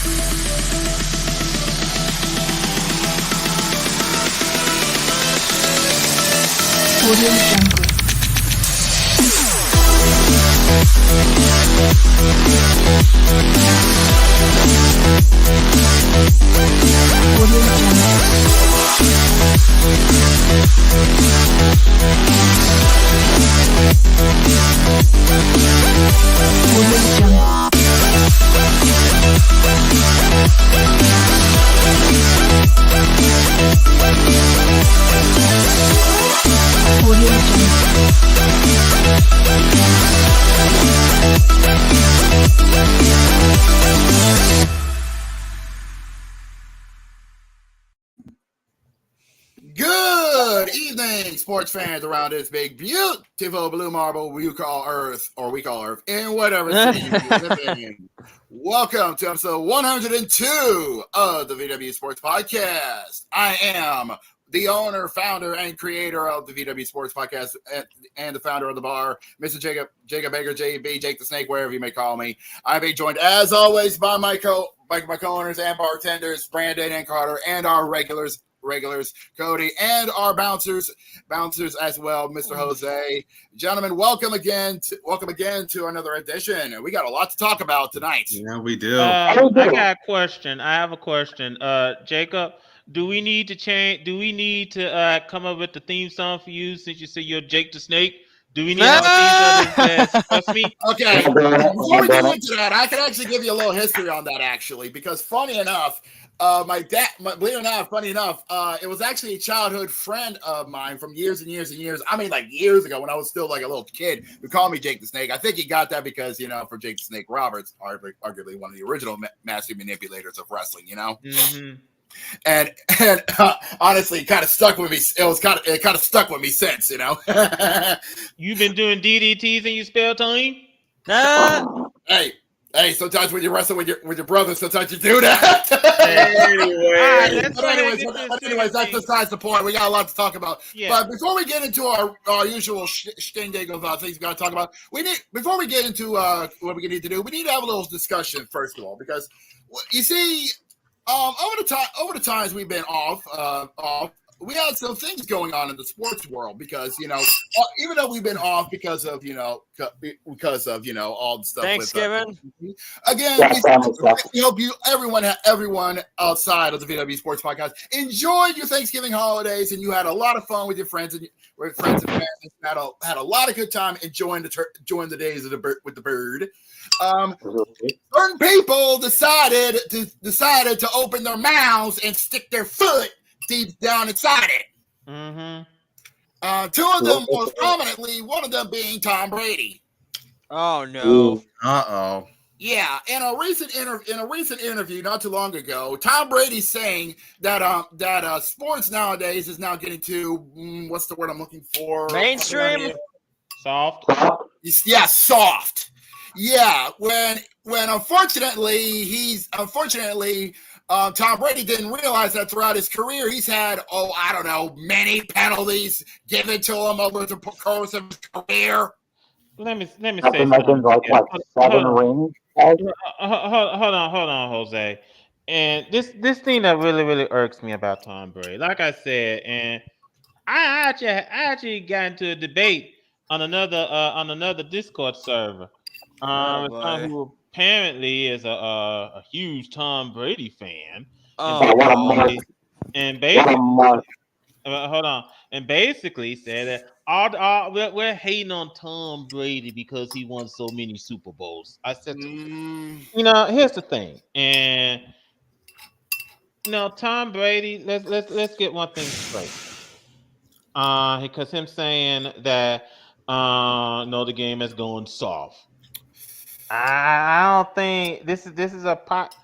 Audio Jungle. Audio Jungle. Audio Jungle. Good evening, sports fans around this big, beautiful blue marble we call Earth, in whatever city you live in. Welcome to episode 102 of the VWU Sports Podcast. I am the owner, founder, and creator of the VW Sports Podcast and the founder of the bar, Mr. Jacob Baker, JB, Jake the Snake, wherever you may call me. I'm being joined, as always, by my co-owners and bartenders, Brandon and Carter, and our regulars, Cody, and our bouncers as well, Mr. Jose. Gentlemen, welcome again to another edition. We got a lot to talk about tonight. Yeah, we do. I got a question. I have a question. Jacob, do we need to change? Do we need to come up with the theme song for you since you say you're Jake the Snake? Do we need a theme song trust me? Okay. Before we get into that, I can actually give you a little history on that, actually, because funny enough, my dad, believe it or not, funny enough, it was actually a childhood friend of mine from years and years and years. I mean, like years ago when I was still like a little kid who called me Jake the Snake. I think he got that because, for Jake the Snake Roberts, arguably one of the original master manipulators of wrestling, Mm-hmm. And honestly, it kind of stuck with me. It kind of stuck with me since, You've been doing DDTs in your spare time? Hey, sometimes when you wrestle with your brother, sometimes you do that. Anyways, that's besides the point. We got a lot to talk about. Yeah. But before we get into our usual shindig of things we got to talk about, before we get into what we need to do, we need to have a little discussion first of all, because you see, over the times we've been off. We had some things going on in the sports world because, even though we've been off because of all the stuff. Thanksgiving. Again, we hope everyone outside of the VW Sports Podcast enjoyed your Thanksgiving holidays and you had a lot of fun with your friends and family. Had a lot of good time enjoying the days with the bird. Certain people decided to open their mouths and stick their foot deep down inside it. Mm-hmm. Two of them most prominently, one of them being Tom Brady. Oh no! Uh-oh. Yeah, in a recent interview not too long ago, Tom Brady's saying that sports nowadays is now getting to what's the word I'm looking for? Mainstream. Soft. Yeah, soft. Yeah, when unfortunately Tom Brady didn't realize that throughout his career, he's had, many penalties given to him over the course of his career. Let me say something. Seven rings. Hold on, Jose. And this thing that really, really irks me about Tom Brady, like I said, and I actually got into a debate on another Discord server. Who apparently is a huge Tom Brady fan. And basically said that we're hating on Tom Brady because he won so many Super Bowls. I said, here's the thing, and Tom Brady. Let's get one thing straight. Because him saying that the game is going soft. I don't think this is a pot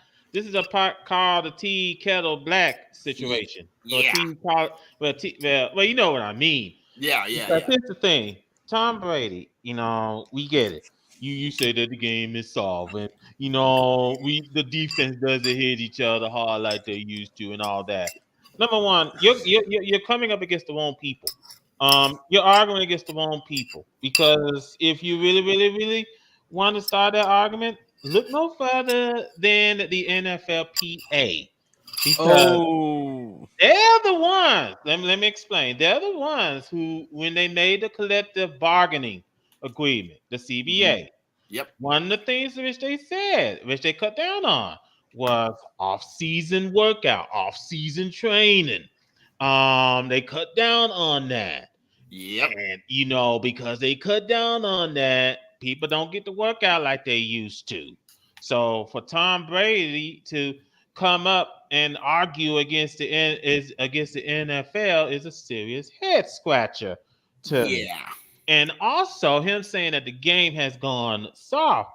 called the tea kettle black situation. Yeah. Well, you know what I mean. Yeah. Here's the thing, Tom Brady. We get it. You say that the game is soft, and the defense doesn't hit each other hard like they used to, and all that. Number one, you're coming up against the wrong people. You're arguing against the wrong people because if you really, really, really want to start that argument, look no further than the NFLPA because Oh. they're the ones. Let me explain. They're the ones who, when they made the collective bargaining agreement, the CBA, Yep. one of the things which they said, which they cut down on, was off-season workout, off-season training. They cut down on that. Yep. And because they cut down on that, people don't get to work out like they used to. So for Tom Brady to come up and argue against the NFL is a serious head scratcher to me. Yeah. And also him saying that the game has gone soft.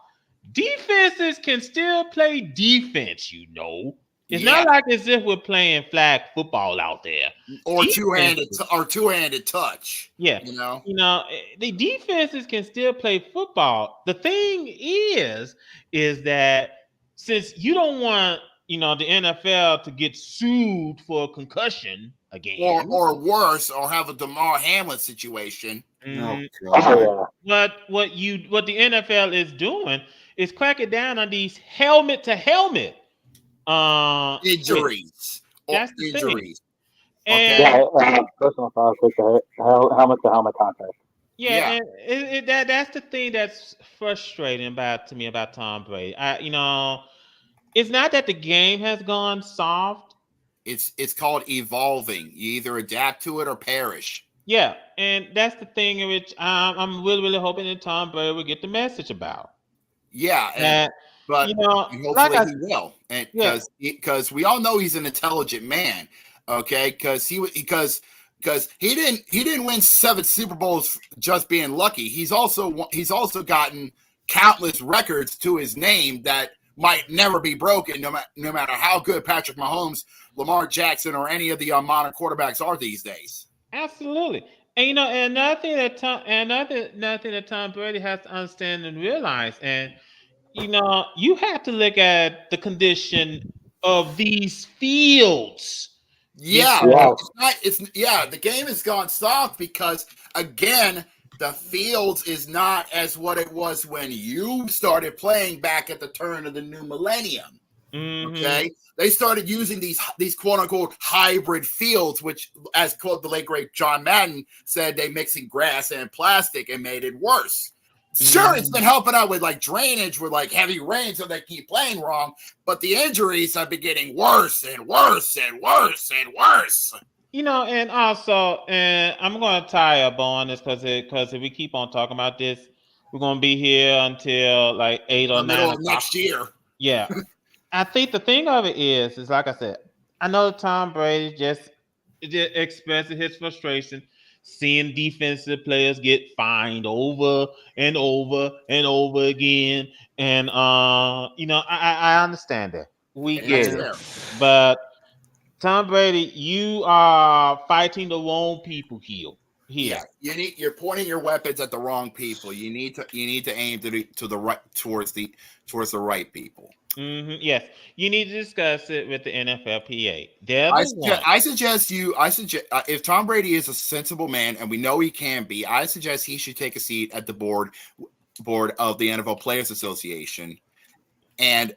Defenses can still play defense, It's Yeah. not like as if we're playing flag football out there. Or Defenses- two-handed touch. yeah. The defenses can still play football. The thing is that since you don't want, the NFL to get sued for a concussion again. Or worse, or have a DeMar Hamlin situation. Mhm. Oh, What the NFL is doing is cracking down on these helmet to helmet Injuries. That's the thing. Injuries. And yeah. Personal foul, take the helmet to helmet contact. yeah, and that's the thing that's frustrating about Tom Brady. It's not that the game has gone soft. It's called evolving. You either adapt to it or perish. Yeah, and that's the thing in which I'm really, really hoping that Tom Brady will get the message about. Yeah, but hopefully he will, and because we all know he's an intelligent man. Okay, because he didn't win 7 Super Bowls just being lucky. He's also gotten countless records to his name that might never be broken, no matter how good Patrick Mahomes, Lamar Jackson, or any of the modern quarterbacks are these days. Absolutely. And and nothing that Tom Brady has to understand and realize, and you have to look at the condition of these fields. Yeah, the game has gone soft because again, the fields is not as what it was when you started playing back at the turn of the new millennium. Mm-hmm. Okay, they started using these quote unquote hybrid fields, which, as quote the late great John Madden said, they mixing grass and plastic and made it worse. Sure, it's been helping out with like drainage, with like heavy rain, so they keep playing wrong. But the injuries have been getting worse and worse and worse and worse. And also, and I'm going to tie up on this because if we keep on talking about this, we're going to be here until like 8 or 9 middle of o'clock next year. Yeah, I think the thing of it is like I said, I know Tom Brady just expressing his frustration, seeing defensive players get fined over and over and over again, and I understand that. We get it, but Tom Brady, you are fighting the wrong people here. Yeah, you're pointing your weapons at the wrong people. You need to aim to the right towards the right people. Mm-hmm. Yes, you need to discuss it with the NFLPA. I suggest if Tom Brady is a sensible man, and we know he can be, I suggest he should take a seat at the board of the NFL Players Association, and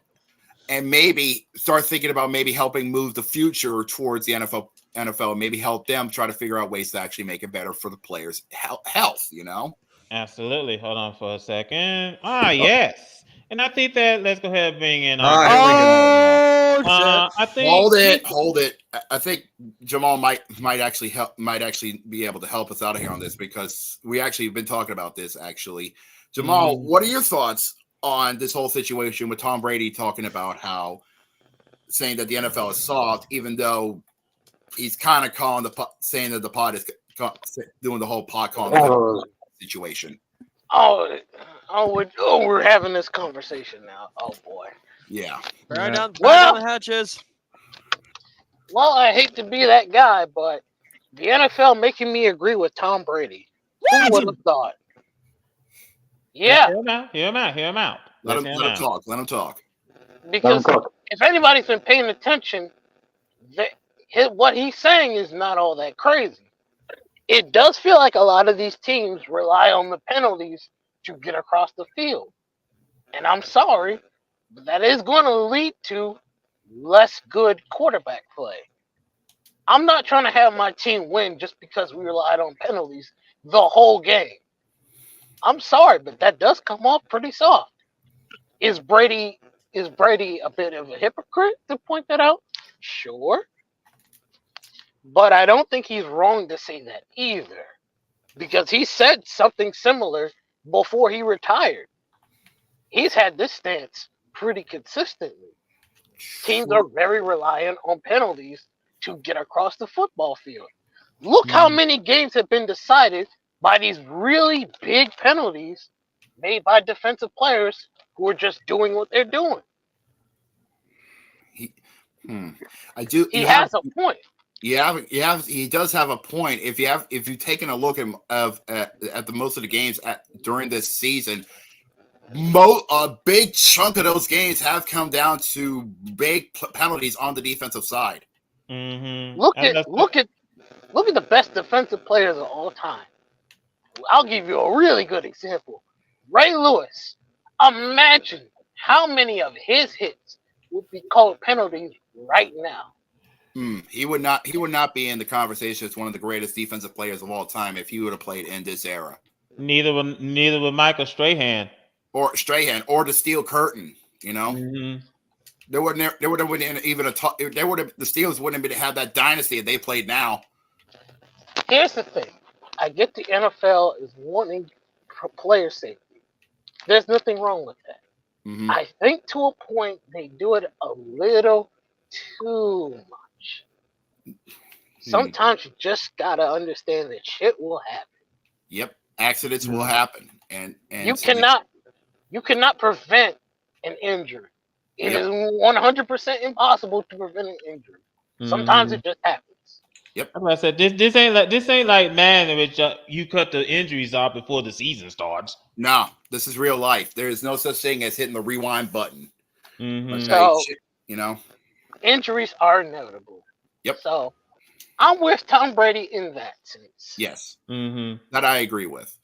maybe start thinking about maybe helping move the future towards the NFL, maybe help them try to figure out ways to actually make it better for the players' health. Absolutely. Hold on for a second. Yes. And I think that let's go ahead and bring in. I think hold it. I think Jamal might actually be able to help us out here on this, because we actually have been talking about this. Actually, Jamal, what are your thoughts on this whole situation with Tom Brady talking about saying that the NFL is soft, even though he's kind of saying that the pod is doing the whole pod calling situation. We're having this conversation now. Oh boy. Yeah. Burn down the hatches. Well, I hate to be that guy, but the NFL making me agree with Tom Brady. Who would have thought? Yeah. Hear him out. Let him talk. Because if anybody's been paying attention, what he's saying is not all that crazy. It does feel like a lot of these teams rely on the penalties to get across the field. And I'm sorry, But that is going to lead to less good quarterback play. I'm not trying to have my team win just because we relied on penalties the whole game. I'm sorry, but that does come off pretty soft. Is Brady a bit of a hypocrite to point that out? Sure. But I don't think he's wrong to say that either. Because he said something similar before he retired. He's had this stance pretty consistently. Teams are very reliant on penalties to get across the football field. Look how many games have been decided by these really big penalties made by defensive players who are just doing what they're doing. I do. He has a point. Yeah, he does have a point. If you've taken a look at the most of the games during this season, a big chunk of those games have come down to big penalties on the defensive side. Mm-hmm. Look at the best defensive players of all time. I'll give you a really good example. Ray Lewis. Imagine how many of his hits would be called penalties right now. He would not be in the conversation as one of the greatest defensive players of all time if he would have played in this era. Neither would Michael Strahan or the Steel Curtain. You know, there would have been even the Steelers wouldn't have had that dynasty that they played now. Here's the thing: I get the NFL is wanting player safety. There's nothing wrong with that. Mm-hmm. I think to a point they do it a little too much. Sometimes you just gotta understand that shit will happen. Yep, accidents will happen, and you cannot prevent an injury. It is 100% impossible to prevent an injury. Sometimes it just happens. Yep. That's what I said. This ain't like man in which you cut the injuries off before the season starts. No, this is real life. There is no such thing as hitting the rewind button. So, you know, injuries are inevitable. Yep. So, I'm with Tom Brady in that sense. Yes. That I agree with.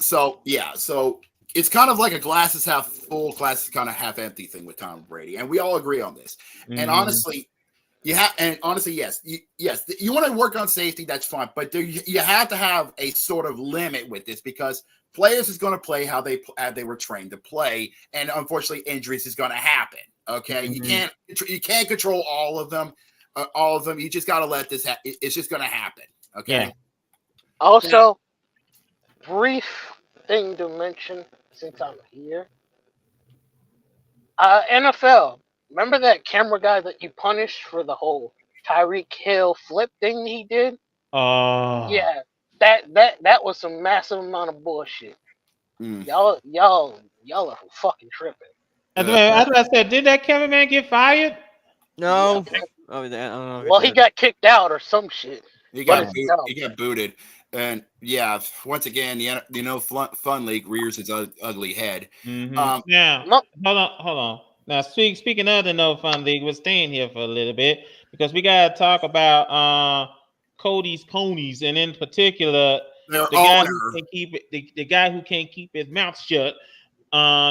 So, yeah. So, it's kind of like a glasses half full, glasses kind of half empty thing with Tom Brady. And we all agree on this. And honestly, yes. You want to work on safety, that's fine. But you have to have a sort of limit with this because players is going to play how they were trained to play. And unfortunately, injuries is going to happen. Okay. You can't control all of them. You just got to let this happen. It's just going to happen. Okay. Yeah. Also, brief thing to mention since I'm here. NFL. Remember that camera guy that you punished for the whole Tyreek Hill flip thing he did? Yeah, that was some massive amount of bullshit. Y'all are fucking tripping. That's what I said. Did that cameraman get fired? No. Yeah. Oh, I don't know. Well, he got kicked out or some shit. He got booted. And yeah, once again, Fun League rears its ugly head. Now, hold on. Now, speaking of the No Fun League, we're staying here for a little bit because we got to talk about Cody's Conies, and in particular, the guy who can't keep his mouth shut,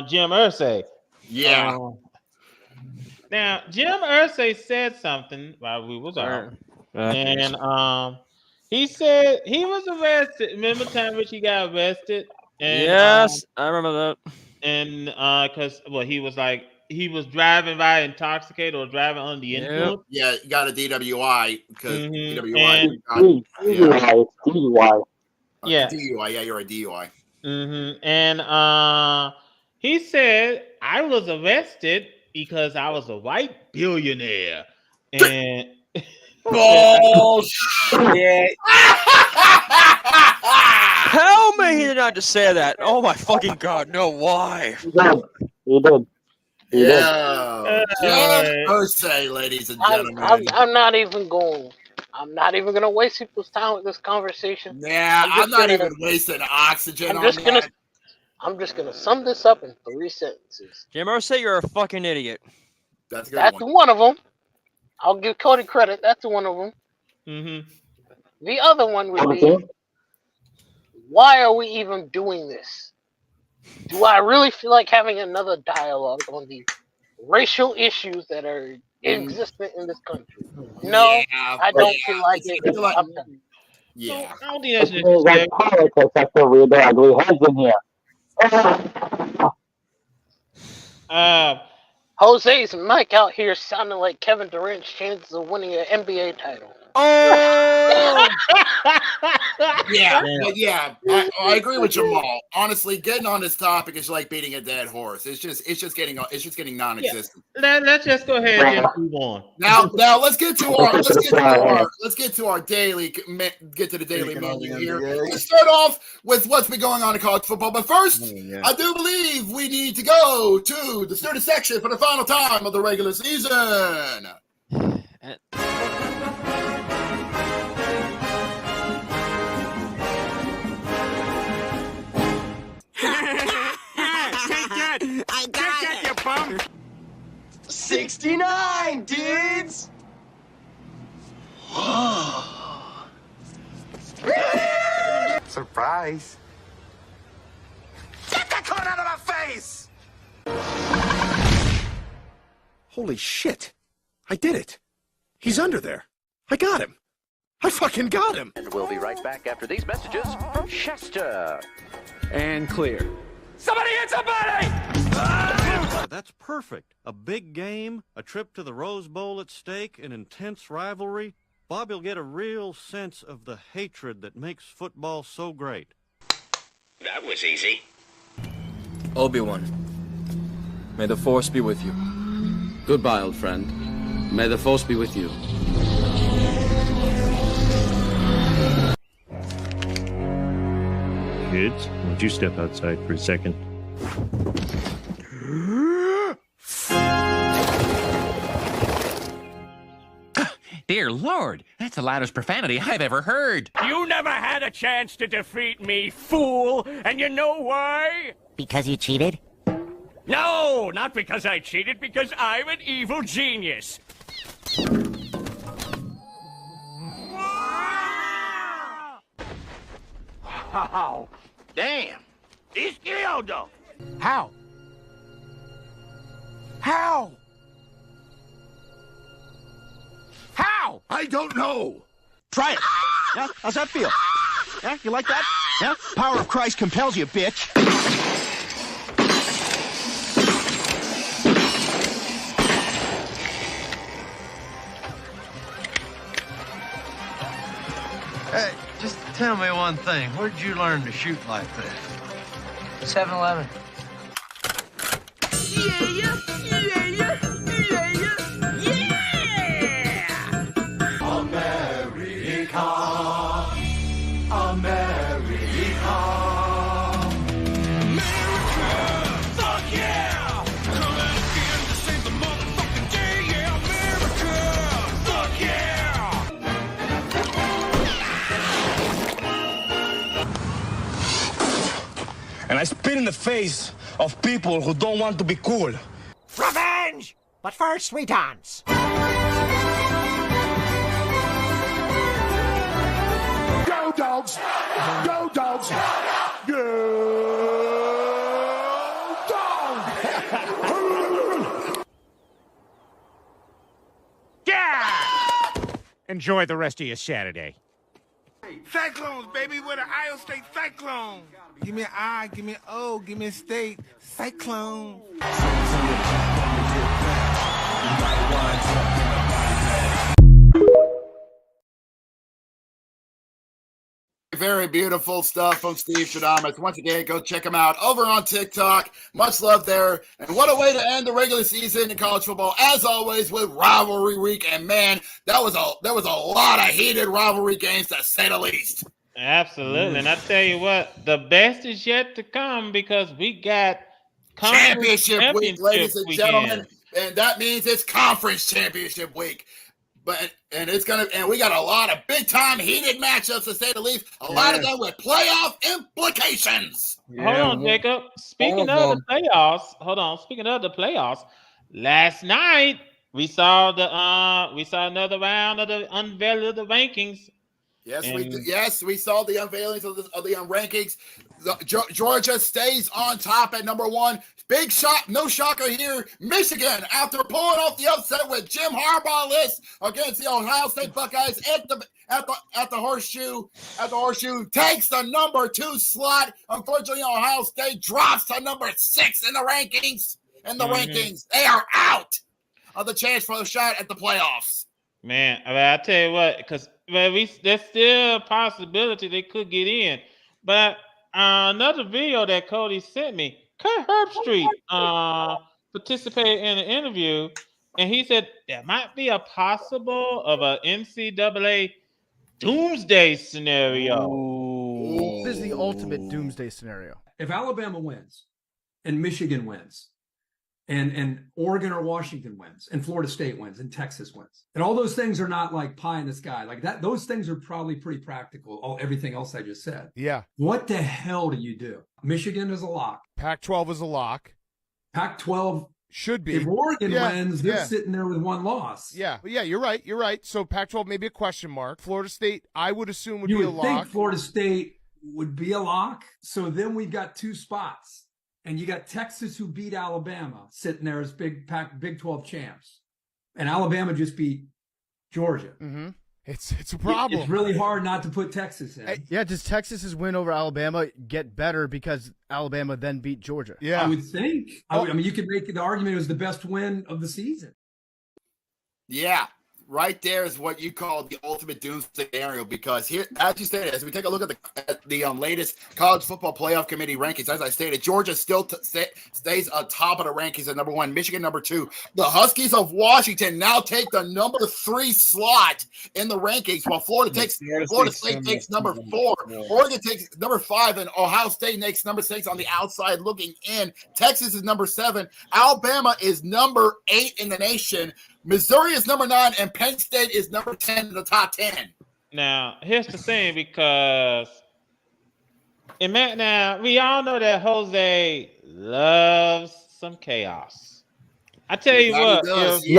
Jim Irsay. Yeah. Now, Jim Irsay said something while we was out, and he said he was arrested. Remember the time which he got arrested? And, yes, I remember that. And because he was driving by intoxicated or driving under the influence. Yeah, you got a DWI because DUI. Yeah, DUI. Yeah, you're a DUI. And he said I was arrested because I was a white billionaire. And bullshit. How may he not just say that? Oh my fucking god! No, why? He did. Yeah. Irsay, ladies and gentlemen. I'm not even going to waste people's time with this conversation. Yeah, I'm not even wasting oxygen. I'm just gonna sum this up in 3 sentences. Jim Irsay, you're a fucking idiot. That's a good That's one of them. I'll give Cody credit. That's one of them. The other one would be, why are we even doing this? Do I really feel like having another dialogue on the racial issues that are existent in this country. No, Yeah, I don't feel like it. I feel like- I'm done. yeah. I don't think that's It's like necessary. politics. That's the weird, ugly heads in here. Jose's mic out here sounding like Kevin Durant's chances of winning an NBA title. Oh! Yeah, but yeah, I agree with Jamal. Honestly, getting on this topic is like beating a dead horse. It's just getting non-existent. Let's just go ahead and move on. Now let's get to our daily menu here. Let's start off with what's been going on in college football. But first, I do believe we need to go to the student section for the final time of the regular season. I got it. You bum. 69, dudes. Surprise. Get that cone out of my face. Holy shit. I did it. He's under there. I got him. I fucking got him. And we'll be right back after these messages from Chester. And clear. Somebody hit somebody. That's perfect. A big game, a trip to the Rose Bowl at stake, an intense rivalry. Bob will get a real sense of the hatred that makes football so great. That was easy. Obi-Wan, may the Force be with you. Goodbye, old friend. May the Force be with you. Kids, won't you step outside for a second? Dear Lord, that's the loudest profanity I've ever heard. You never had a chance to defeat me, fool. And you know why? Because you cheated? No, not because I cheated, because I'm an evil genius. Wow. Damn. He's killed though. How? How? How? I don't know. Try it. Yeah? How's that feel? Yeah? You like that? Yeah? Power of Christ compels you, bitch. Hey, just tell me one thing. Where did you learn to shoot like that? 7-Eleven. And I spit in the face of people who don't want to be cool. Revenge! But first, we dance. Go, dogs. Go, dogs. Go, dogs. Yeah! Enjoy the rest of your Saturday. Cyclones, baby, we're the Iowa State Cyclones. Give me an I, give me an O, give me a state. Cyclone. Very beautiful stuff from Steve Stradamus. Once again, go check him out over on TikTok. Much love there. And what a way to end the regular season in college football, as always, with rivalry week. And man, there was a lot of heated rivalry games, to say the least. Absolutely. And I tell you what, the best is yet to come, because we got championship week, ladies and gentlemen. And that means it's conference championship week. And we got a lot of big time heated matchups, to say the least. A lot of them with playoff implications. Hold on, Jacob. Speaking of the playoffs, last night we saw another round of the unveiling of the rankings. Yes, we saw the unveilings of the rankings. Georgia stays on top at number 1. Big shot, no shocker here. Michigan, after pulling off the upset with Jim Harbaugh against the Ohio State Buckeyes at the horseshoe, takes the number 2 slot. Unfortunately, Ohio State drops to number 6 in the rankings. They are out of the chance for a shot at the playoffs. Man, I tell you what, because there's still a possibility they could get in. But another video that Cody sent me, Kurt Herbstreit participated in an interview, and he said there might be a possible of a NCAA doomsday scenario. This is the ultimate doomsday scenario. If Alabama wins and Michigan wins, and Oregon or Washington wins, and Florida State wins, and Texas wins, and all those things are not like pie in the sky like that. Those things are probably pretty practical. Everything else I just said. Yeah. What the hell do you do? Michigan is a lock. Pac-12 is a lock. Pac-12 should be. If Oregon wins, they're sitting there with 1 loss. Yeah, but you're right. So Pac-12 may be a question mark. Florida State, I would assume, would be a lock. You would think Florida State would be a lock. So then we've got 2 spots. And you got Texas, who beat Alabama, sitting there as Big 12 champs. And Alabama just beat Georgia. Mm-hmm. It's a problem. It's really hard not to put Texas in. Yeah, does Texas's win over Alabama get better because Alabama then beat Georgia? Yeah, I would think. I mean, you could make the argument it was the best win of the season. Yeah, right there is what you call the ultimate doomsday scenario, because here, as you stated, as we take a look at the latest college football playoff committee rankings, as I stated, Georgia still stays atop of the rankings at number 1, Michigan number 2. The Huskies of Washington now take the number 3 slot in the rankings, while Florida State takes number 4. Oregon takes number 5, and Ohio State takes number 6 on the outside looking in. Texas is number 7. Alabama is number 8 in the nation. Missouri is number 9, and Penn State is number 10 in the top 10. Now, here's the thing, because now we all know that Jose loves some chaos. I tell you what, he's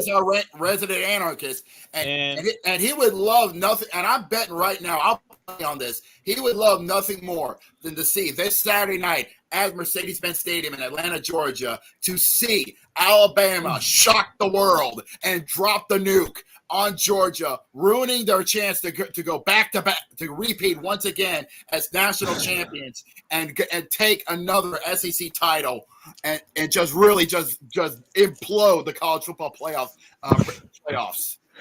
our resident anarchist, and he would love nothing. And I'm betting right now, I'll play on this. He would love nothing more than to see this Saturday night at Mercedes-Benz Stadium in Atlanta, Georgia, to see Alabama shock the world and drop the nuke on Georgia, ruining their chance to go back to repeat once again as national champions and take another SEC title and just really just implode the college football playoffs.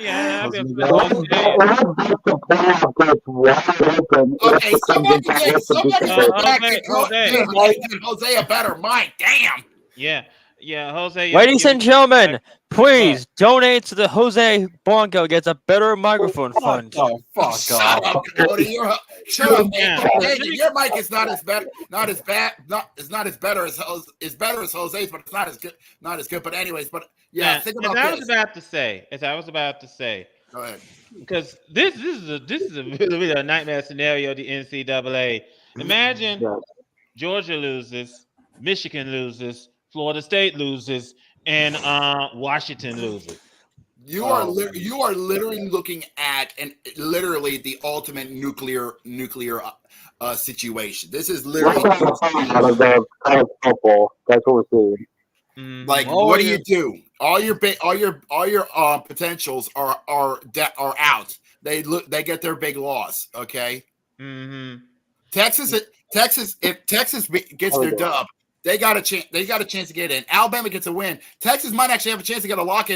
Yeah, okay, somebody get Jose a better mic. Damn. Yeah, Jose. Ladies and gentlemen, please donate to the Jose Blanco gets a better microphone fund. Oh, fuck off, Cody. Shut up, man. Your mic is not as better as Jose's, but it's not as good. But anyways, yeah, think about as I was about to say. Go ahead. Because this is a really a nightmare scenario. The NCAA. Imagine Georgia loses, Michigan loses, Florida State loses, and Washington loses. You are literally looking at literally the ultimate nuclear situation. This is literally football. That's what we're seeing. Like, what do you do? All your potentials are out. They get their big loss. Okay. Mm-hmm. Texas. If Texas gets their dub, they got a chance. They got a chance to get in. Alabama gets a win. Texas might actually have a chance to get a lock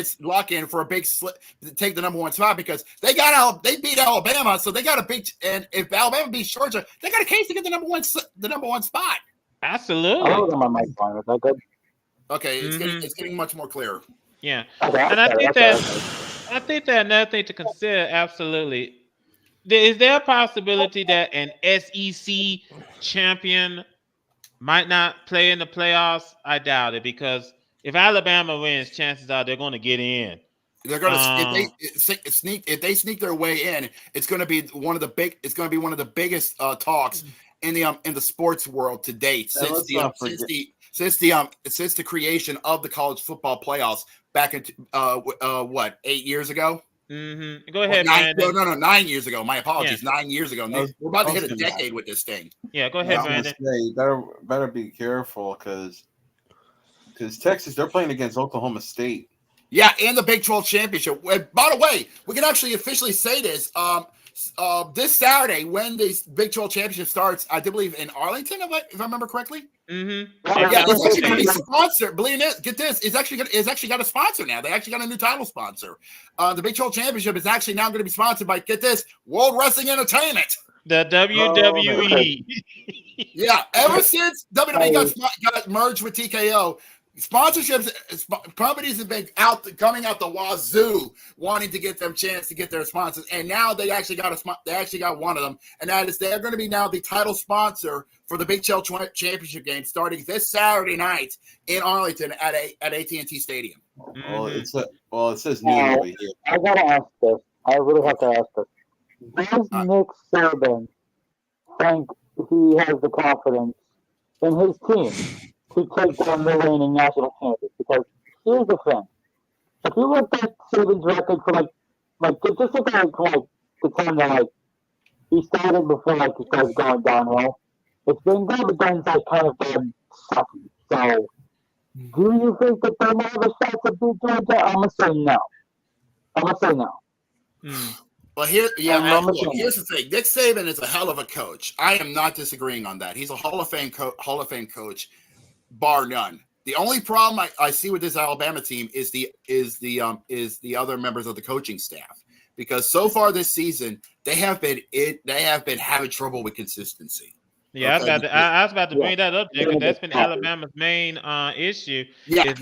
in for a big slip to take the number 1 spot, because they beat Alabama, so they got a big. And if Alabama beats Georgia, they got a case to get the number 1 spot. Absolutely. I was on my mic line. Is that good? Okay, it's getting much more clear. Yeah, and I think that another thing to consider, absolutely, is there a possibility that an SEC champion might not play in the playoffs? I doubt it, because if Alabama wins, chances are they're going to get in. They're going to if they sneak their way in, it's going to be one of the biggest talks in the sports world to date since the creation of the college football playoffs back in 8 years ago. Go ahead, Brandon. No, 9 years ago. My apologies. 9 years ago. We're about to hit a gonna decade with this thing. Yeah, go ahead, I was gonna Brandon. say, you better be careful because Texas, they're playing against Oklahoma State. Yeah, and the Big 12 championship. By the way, we can actually officially say this. This Saturday, when the Big 12 championship starts, I do believe in Arlington, if I remember correctly. Yeah, it's actually going to be sponsored. Believe it, get this. It's actually got a sponsor now. They actually got a new title sponsor. The Big 12 championship is actually now going to be sponsored by, get this, World Wrestling Entertainment. The WWE. Yeah, ever since WWE got merged with TKO, sponsorships, companies have been coming out the wazoo, wanting to get them chance to get their sponsors, and now they actually got one of them, and that is they're going to be now the title sponsor for the Big 12 championship game starting this Saturday night in Arlington at AT&T Stadium. Well, it says new over here. I gotta ask this. I really have to ask this. Does Nick Saban think he has the confidence in his team to take down the reigning national champions? Because here's the thing: if you look at Saban's record for just look at the time that he started before he started going downhill, it's been good, but then it's kind of been sucky. So, do you think that they might have a shot to beat Georgia? I'm gonna say no. Well, here's the thing. Nick Saban is a hell of a coach. I am not disagreeing on that. He's a Hall of Fame coach, bar none. The only problem I see with this Alabama team is the other members of the coaching staff, because so far this season they have been having trouble with consistency. Yeah, okay? I was about to bring that up, because that's been Alabama's main issue. Yeah,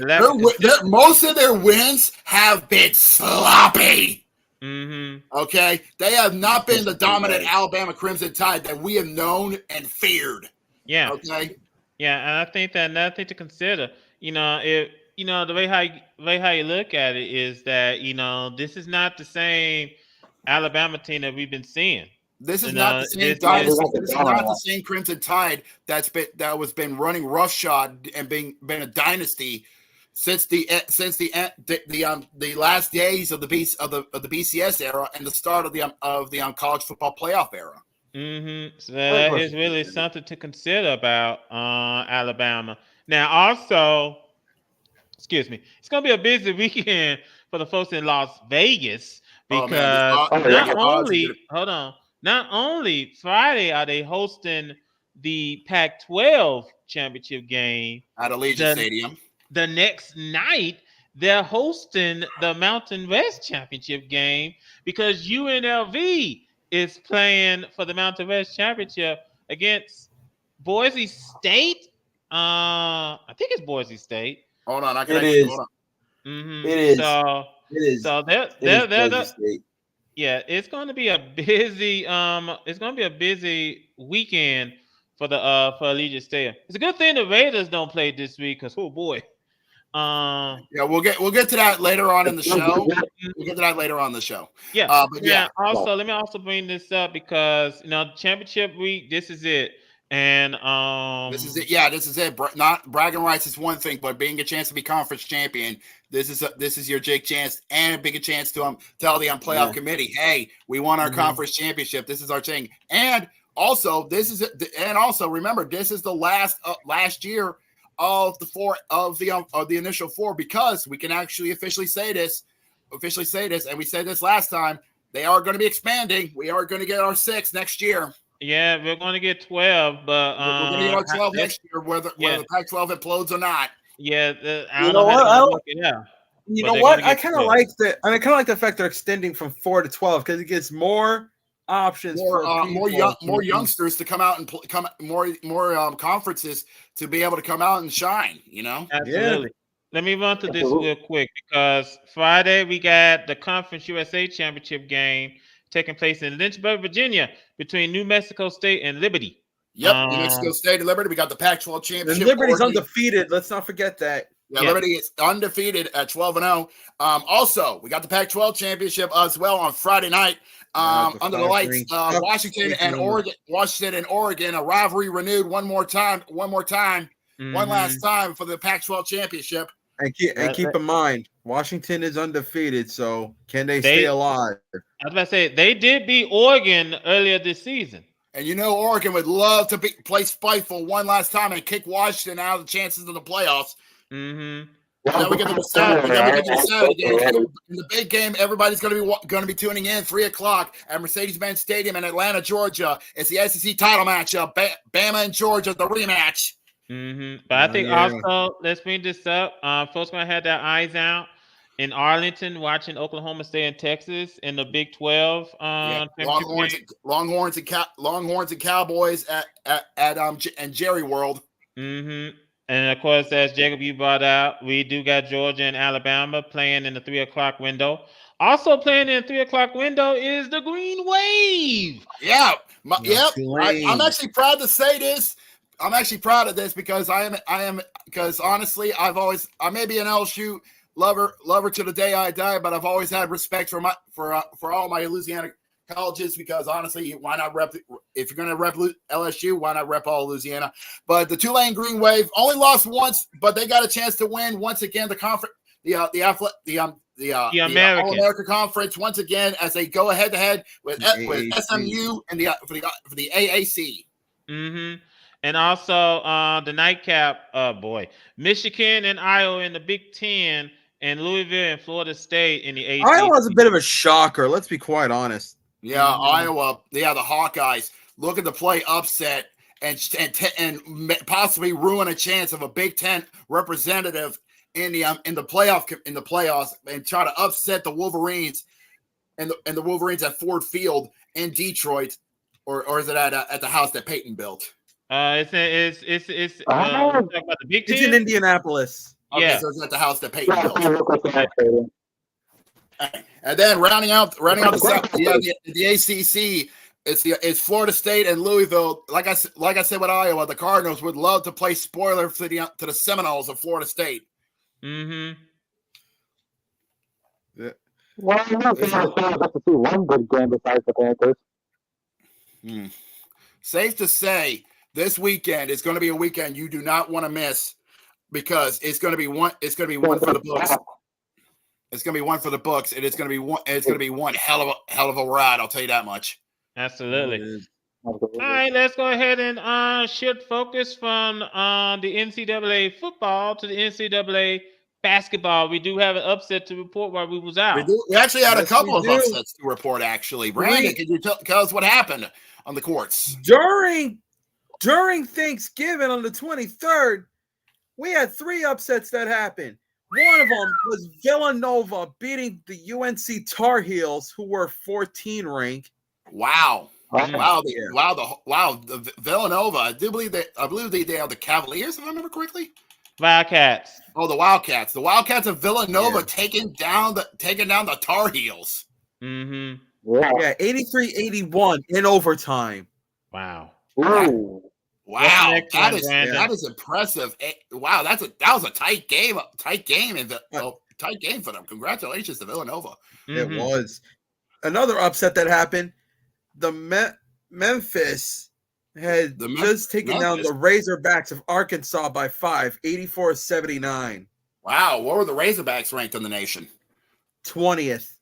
most of their wins have been sloppy. Okay, they have not been the dominant Alabama Crimson Tide that we have known and feared. Yeah. Okay. Yeah, and I think that another thing to consider, the way how you look at it is that this is not the same Alabama team that we've been seeing. This is not the same dynasty. This is not the same Crimson Tide that was been running roughshod and been a dynasty since the last days of the BCS era and the start of the college football playoff era. So that is really something to consider about Alabama. Now, also, excuse me, it's going to be a busy weekend for the folks in Las Vegas, because not only Friday are they hosting the Pac-12 championship game at Allegiant Stadium. The next night, they're hosting the Mountain West championship game, because UNLV is playing for the Mountain West championship against Boise State. I think it's Boise State. Hold on, It is. So they're State. Yeah, it's going to be a busy. It's going to be a busy weekend for Allegiant Stadium. It's a good thing the Raiders don't play this week, because oh boy. Yeah, we'll get to that later on in the show. We'll get to that later on in the show. Yeah, but yeah. Also, let me also bring this up, because championship week. This is it, and this is it. Yeah, this is it. Not bragging rights is one thing, but being a chance to be conference champion. This is your Jake chance, and a big chance to tell the playoff committee, hey, we won our conference championship. This is our thing, and also remember, this is the last year of the initial four, because we can actually officially say this, and we said this last time, they are going to be expanding. We are going to get our 6 next year. Yeah, we're going to get 12, but we're going to get our 12 next year, whether the Pac-12 implodes or not. Yeah, You know what? I kind of like the. I kind of like the fact they're extending from 4 to 12, because it gives more options, more youngsters to come out and come more conferences to be able to come out and shine. Absolutely. Yeah. Let me run through this real quick, because Friday we got the Conference USA Championship game taking place in Lynchburg, Virginia, between New Mexico State and Liberty. Yep, New Mexico State and Liberty. We got the Pac-12 championship. And Liberty's undefeated. Let's not forget that. Yeah, Liberty is undefeated at 12-0. Also, we got the Pac-12 championship as well on Friday night. Under the lights, Washington and Oregon, a rivalry renewed one last time for the Pac-12 championship. And keep in mind, Washington is undefeated, so can they stay alive? I was about to say they did beat Oregon earlier this season. And you know Oregon would love to play spiteful one last time and kick Washington out of the chances of the playoffs. Mm-hmm. And then we get to the Saturday game. In the big game, everybody's going to be tuning in 3:00 at Mercedes-Benz Stadium in Atlanta, Georgia. It's the SEC title matchup. Bama and Georgia, the rematch. Mm-hmm. But I think also, let's bring this up. Folks going to have their eyes out in Arlington, watching Oklahoma State and Texas in the Big 12. Longhorns and Cowboys at Jerry World. Mm-hmm. And of course, as Jacob, you brought out, we do got Georgia and Alabama playing in the 3:00 window. Also playing in the 3:00 window is the Green Wave. Yeah. I'm actually proud to say this. I'm actually proud of this because because honestly, I may be an LSU lover to the day I die, but I've always had respect for all my Louisiana colleges because honestly, why not rep? If you're going to rep LSU, why not rep all Louisiana? But the Tulane Green Wave only lost once, but they got a chance to win once again. The conference, the All-America Conference once again as they go head-to-head with SMU and for the AAC. Mm-hmm. And also the nightcap, Michigan and Iowa in the Big Ten, and Louisville and Florida State in the AAC. Iowa's a bit of a shocker. Let's be quite honest. Yeah, Iowa. Yeah, the Hawkeyes looking to play upset and possibly ruin a chance of a Big Ten representative in the playoffs and try to upset the Wolverines and the Wolverines at Ford Field in Detroit, or is it at the house that Peyton built? It's about the Big Ten. It's in Indianapolis. Okay, yeah, so it's at the house that Peyton built. And then rounding out the ACC, it's Florida State and Louisville. Like I said with Iowa, the Cardinals would love to play spoiler to the Seminoles of Florida State. Mm-hmm. Yeah. Well, I'm not going to see one good game besides the Panthers. Safe to say, this weekend is going to be a weekend you do not want to miss because it's going to be one. It's going to be one for the books. It's going to be one for the books, and it's going to be one. It's going to be one hell of a ride. I'll tell you that much. Absolutely. All right, let's go ahead and shift focus from the NCAA football to the NCAA basketball. We do have an upset to report while we was out. We actually had a couple of upsets to report. Actually, Brandon, can you tell us what happened on the courts during Thanksgiving on the 23rd? We had 3 upsets that happened. One of them was Villanova beating the UNC Tar Heels, who were 14 ranked. Wow. The Villanova. I believe they are the Cavaliers, if I remember correctly. Wildcats. Oh, the Wildcats. The Wildcats of Villanova taking down the Tar Heels. Mm-hmm. Yeah, 83-81 in overtime. Wow. Ooh. Wow, that is impressive. Wow, that was a tight game. Tight game for them. Congratulations to Villanova. It was. Another upset that happened. The Memphis had just taken down the Razorbacks of Arkansas by 5, 84-79. Wow, what were the Razorbacks ranked in the nation? 20th.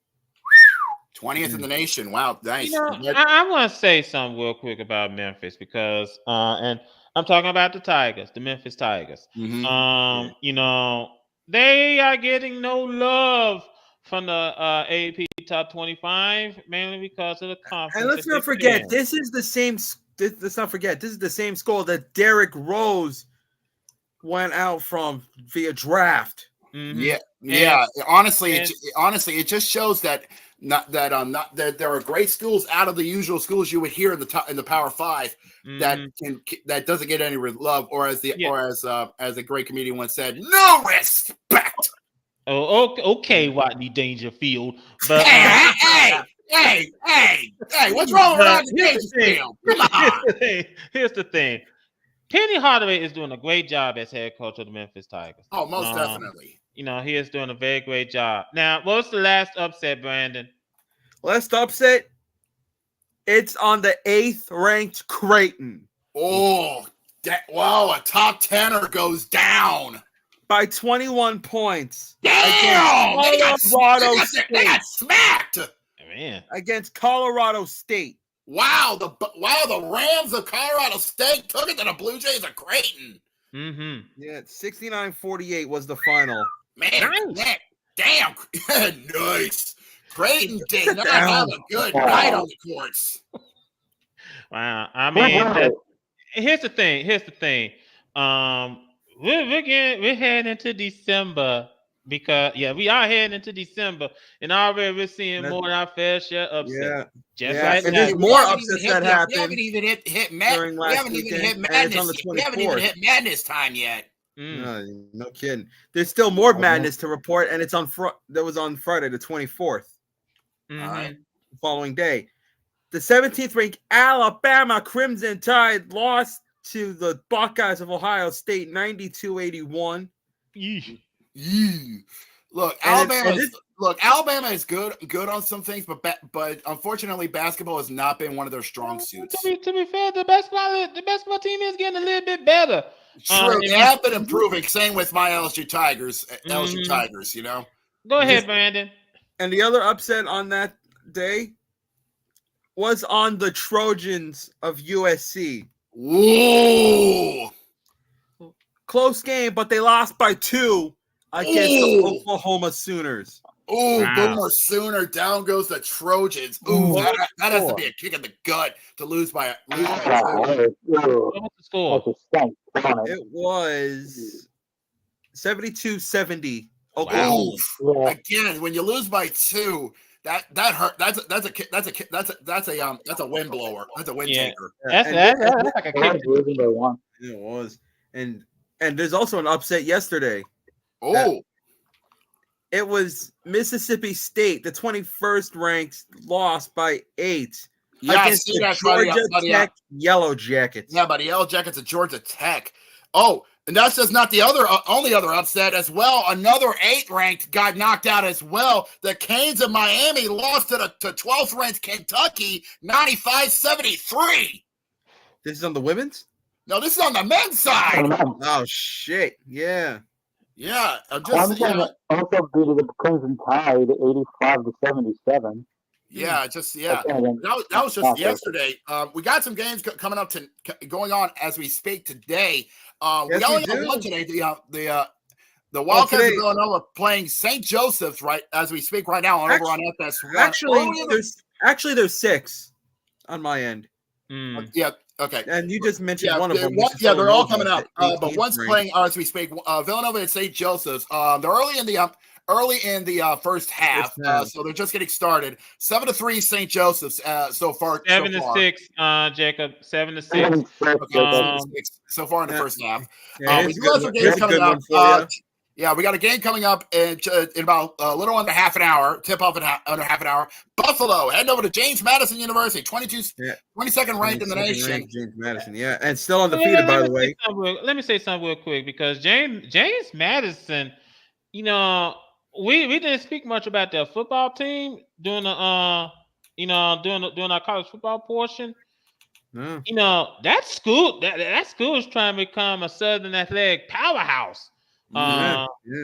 20th in the nation. Wow, nice. I want to say something real quick about Memphis because, and I'm talking about the Tigers, the Memphis Tigers. Mm-hmm. You know, they are getting no love from the AP Top 25, mainly because of the conference. And let's not forget, this is the same. Let's not forget, this is the same school that Derrick Rose went out from via draft. Mm-hmm. Yeah. Honestly, it just shows that that there are great schools out of the usual schools you would hear in the Power 5 that doesn't get any love, or as a great comedian once said, no respect. Oh, okay, Rodney Dangerfield. But hey, what's wrong with Rodney Dangerfield? Come on. Here's the thing. Penny Hardaway is doing a great job as head coach of the Memphis Tigers. Oh, most definitely. You know, he is doing a very great job. Now, what's the last upset, Brandon? Last upset? It's on the 8th ranked Creighton. Oh, wow, a top 10er goes down. by 21 points. Damn! They got smacked. Man, against Colorado State. Wow, the Rams of Colorado State took it to the Blue Jays of Creighton. Mm-hmm. Yeah, 69-48 was the final. Man, damn, nice. Creighton did not have a good Wow. night on the courts. Wow. I mean, here's the thing. We're heading into December because we are heading into December, and already we're seeing more than our fair share upset. And there's more upsets that happened. We haven't even hit during last we haven't even weekend, hit and it's madness. on the We haven't even 24th. hit madness time yet. No kidding. There's still more madness to report, and it's on that was on Friday, the 24th. All right. The following day. The 17th ranked Alabama Crimson Tide lost to the Buckeyes of Ohio State 92-81. Look, Alabama is good on some things, but unfortunately, basketball has not been one of their strong suits. To be fair, the basketball team is getting a little bit better. True, they have been improving. Same with my LSU Tigers. LSU Tigers, you know. Go ahead, Brandon. And the other upset on that day was on the Trojans of USC. Whoa! Close game, but they lost by 2 against the Oklahoma Sooners. Ooh, Boomer Sooner, down goes the Trojans. Ooh, that has to be a kick in the gut to lose by 2. What's the score? It was 72-70. Wow. Again, when you lose by 2, that hurt. That's a wind blower. That's a wind taker. That's like a kick. It was. And there's also an upset yesterday. Oh. It was Mississippi State, the 21st ranked, lost by 8 against the Georgia Tech Yellow Jackets. Yeah, but the Yellow Jackets of Georgia Tech. Oh, and that's just not the only other upset as well. Another 8th ranked got knocked out as well. The Canes of Miami lost to 12th ranked Kentucky 95-73. This is on the women's? No, this is on the men's side. Oh shit! Yeah. Yeah, Also beat the Crimson Tide 85-77. Yeah, that was just yesterday. We got some games coming up going on as we speak today. We only have one today. The Wildcats of Villanova playing St. Joseph's right as we speak right now over on FS1. Actually, there's 6 on my end. Yeah. Okay. And you just mentioned one of them. They're all coming up. But one's playing as we speak. Villanova and St. Joseph's. They're early in the first half. So they're just getting started. 7-3 St. Joseph's so far. 7-6, Jacob. 7-6. Okay, 7-6 so far in the first half. We do have some games coming up. Yeah, we got a game coming up in about a little under half an hour. Tip off in under half an hour. Buffalo heading over to James Madison University, 22nd ranked in the nation. James Madison, and still undefeated, by the way. Let me say something real quick because James Madison, we didn't speak much about their football team during the during our college football portion. That school is trying to become a Southern athletic powerhouse.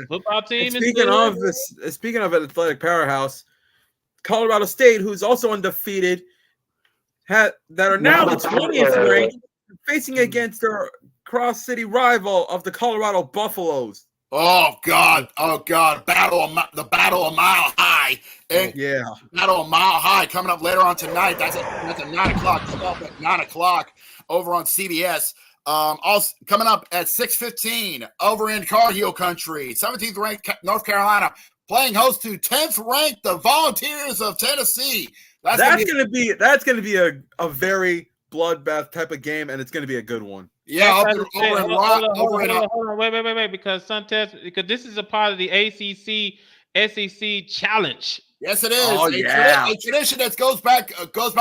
Football team. Speaking of an athletic powerhouse, Colorado State, who's also undefeated, that are now the 20th ranked, facing against their cross-city rival of the Colorado Buffaloes. Oh God! Battle of Mile High. Battle of Mile High coming up later on tonight. That's at 9:00. Come up at 9:00 over on CBS. Also coming up at 6:15 over in Tar Heel Country, 17th ranked North Carolina playing host to 10th ranked the Volunteers of Tennessee. That's gonna be a very bloodbath type of game, and it's gonna be a good one. Yeah, wait, because this is a part of the ACC SEC challenge. Yes, it is. A tradition that goes back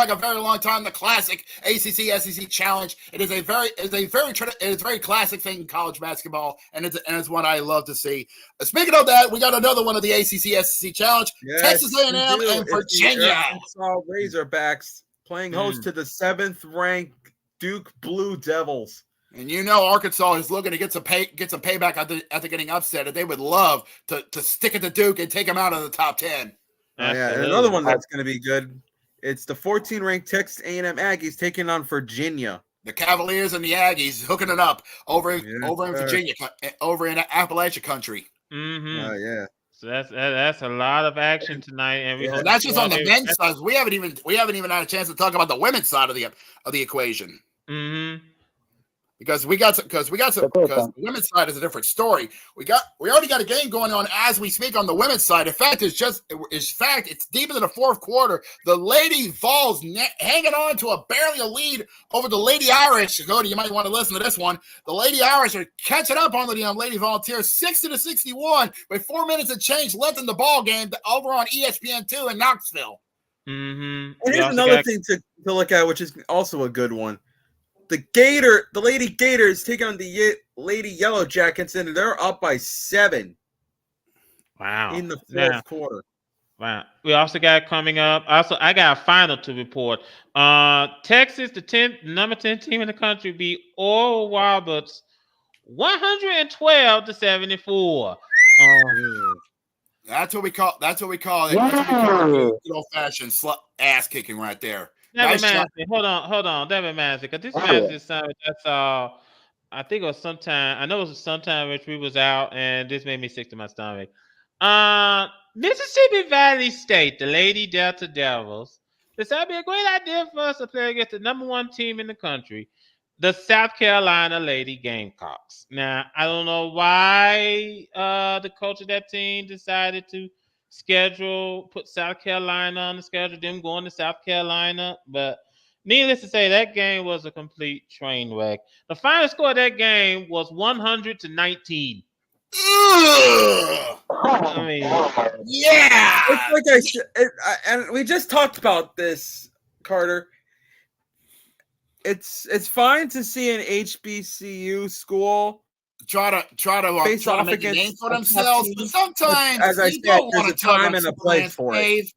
a very long time. The classic ACC SEC challenge. It is a very classic thing in college basketball, and it's what I love to see. Speaking of that, we got another one of the ACC SEC challenge. Yes, Texas A&M and Virginia. Razorbacks playing host to the 7th ranked Duke Blue Devils. And Arkansas is looking to get some payback after getting upset, and they would love to stick it to Duke and take them out of the top 10. Yeah, and another one that's going to be good. It's the 14-ranked Texas A&M Aggies taking on Virginia. The Cavaliers and the Aggies hooking it up over in Virginia, over in Appalachia country. Mm-hmm. Yeah. So that's a lot of action tonight, and we hope that's just on the men's side. We haven't even had a chance to talk about the women's side of the equation. Mm-hmm. Because the women's side is a different story. We already got a game going on as we speak on the women's side. In fact, it's deep into the fourth quarter. The Lady Vols hanging on to barely a lead over the Lady Irish. Cody, you might want to listen to this one. The Lady Irish are catching up on the Lady Volunteers 60-61 with 4 minutes of change left in the ball game over on ESPN2 in Knoxville. Mm-hmm. And here's another thing to look at, which is also a good one. The Lady Gators taking on the Lady Yellow Jackets, and they're up by 7. Wow! In the fourth quarter. Wow. We also got coming up. I got a final to report. Texas, number 10 team in the country, beat Oral Roberts 112-74. That's what we call it. That's what we call good old-fashioned ass kicking right there. That reminds me. Hold on. That reminds me, because this reminds me of something that's I think it was sometime. I know it was sometime which we was out, and this made me sick to my stomach. Mississippi Valley State, the Lady Delta Devils. This would be a great idea for us to play against the number 1 team in the country, the South Carolina Lady Gamecocks. Now, I don't know why the coach of that team decided to put South Carolina on the schedule, them going to South Carolina, but needless to say, that game was a complete train wreck. The final score of that game was 100-19. I mean, yeah. It's like I said, and we just talked about this, Carter. It's fine to see an HBCU school try to face off make against a name for themselves, but sometimes, as I said, there's a time and a place for it.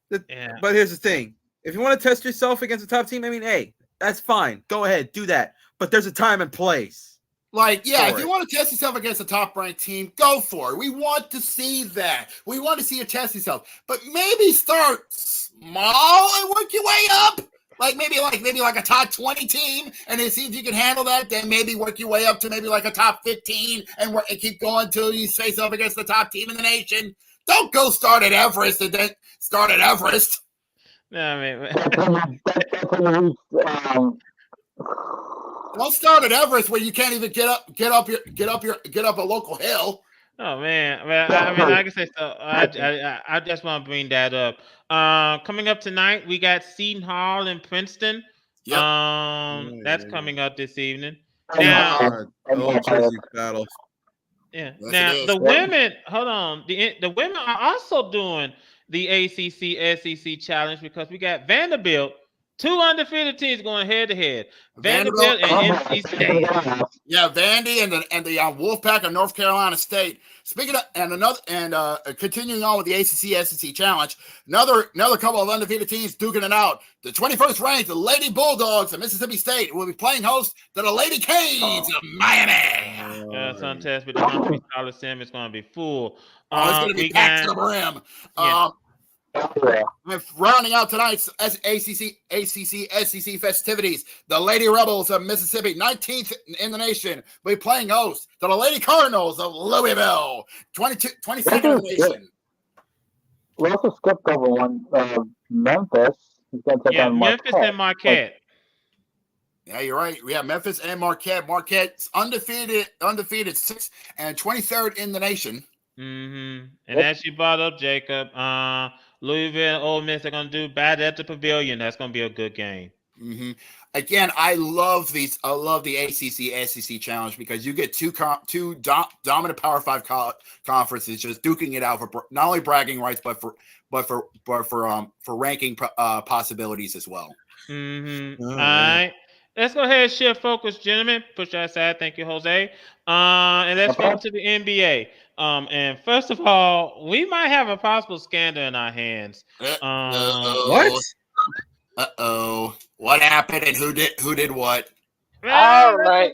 But here's the thing: if you want to test yourself against a top team, I mean, hey, that's fine. Go ahead, do that. But there's a time and place. If you want to test yourself against a top-ranked team, go for it. We want to see that. We want to see you test yourself, but maybe start small and work your way up. Maybe a top 20 team, and then see if you can handle that. Then maybe work your way up to maybe like a top 15, and keep going until you face up against the top team in the nation. Don't go start at Everest and then start at Everest. No, I mean, don't start at Everest where you can't even get up a local hill. Oh man, well, I mean, like I said, so I just want to bring that up. Coming up tonight, we got Seton Hall in Princeton. Yep. That's coming up this evening. Now, battle. Yeah. Now the women, hold on. The women are also doing the ACC SEC challenge, because we got Vanderbilt, 2 undefeated teams going head to head. Vanderbilt and NC State. Yeah, Vandy and the Wolfpack of North Carolina State. Speaking of, continuing on with the ACC SEC challenge, another couple of undefeated teams duking it out. The 21st ranked, the Lady Bulldogs of Mississippi State, will be playing host to the Lady Canes of Miami. Yeah, some test with the Humphrey Coliseum is going to be full. It's going to be packed to the brim. Rounding out tonight's ACC SEC festivities, the Lady Rebels of Mississippi, 19th in the nation, will be playing host to the Lady Cardinals of Louisville, 22nd in the nation. We also skipped over one, Memphis. Memphis and Marquette. Yeah, you're right. We have Memphis and Marquette. Marquette's undefeated 6th and 23rd in the nation. Mm-hmm. And as you brought up, Jacob, Louisville and Ole Miss are going to do bad at the Pavilion. That's going to be a good game. Mm-hmm. Again, I love these. I love the ACC SEC challenge, because you get two dominant Power 5 conferences just duking it out for not only bragging rights, but for ranking possibilities as well. Mm-hmm. All right. Let's go ahead and shift focus, gentlemen. Push that aside. Thank you, Jose. And let's go to the NBA. And first of all, we might have a possible scandal in our hands. What? Uh-oh. What happened and who did what? All right.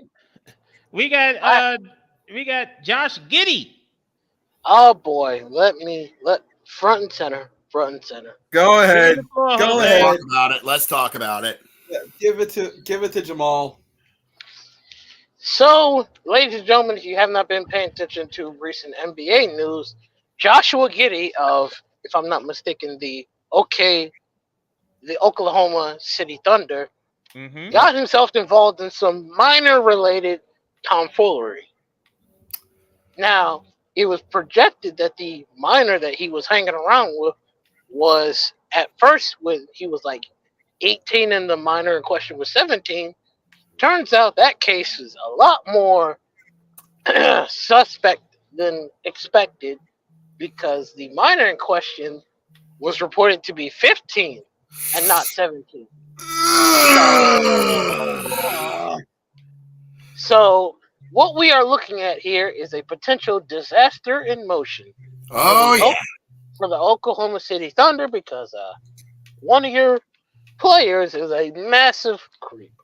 We got Josh Giddey. Oh boy, let front and center. Go ahead. Go Let's ahead. talk about it. Let's talk about it. Yeah, give it to Jamal. So, ladies and gentlemen, if you have not been paying attention to recent NBA news, Joshua Giddey of, if I'm not mistaken, the Oklahoma City Thunder, got himself involved in some minor related tomfoolery. Now, it was projected that the minor that he was hanging around with was at first when he was like 18 and the minor in question was 17. Turns out that case is a lot more suspect than expected because the minor in question was reported to be 15 and not 17. So what we are looking at here is a potential disaster in motion. For the Oklahoma City Thunder because one of your players is a massive creep.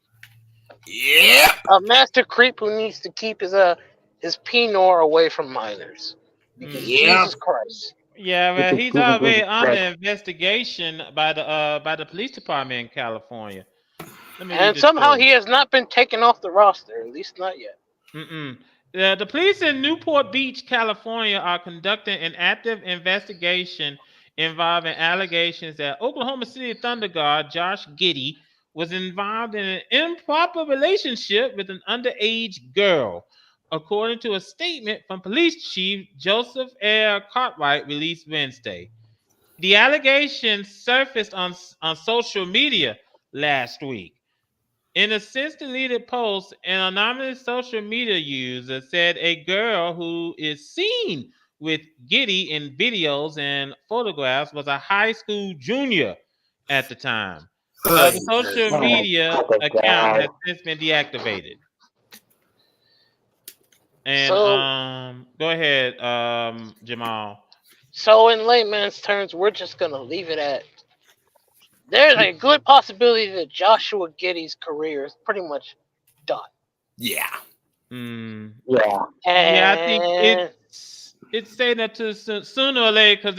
Yeah. A master creep who needs to keep his penor away from minors. Because Jesus Christ. Yeah, well, he's already under investigation by the police department in California. And somehow he has not been taken off the roster, at least not yet. The police in Newport Beach, California, are conducting an active investigation involving allegations that Oklahoma City Thunder guard Josh Giddey was involved in an improper relationship with an underage girl, according to a statement from Police Chief Joseph Air Cartwright released Wednesday. The allegations surfaced on social media last week. In a since-deleted post, an anonymous social media user said a girl who is seen with Giddey in videos and photographs was a high school junior at the time. The social media account has since been deactivated. And go ahead, Jamal. So in layman's terms, we're just going to leave it at there's a good possibility that Joshua Giddey's career is pretty much done. Yeah. Yeah. Yeah, I think it's saying that to sooner or later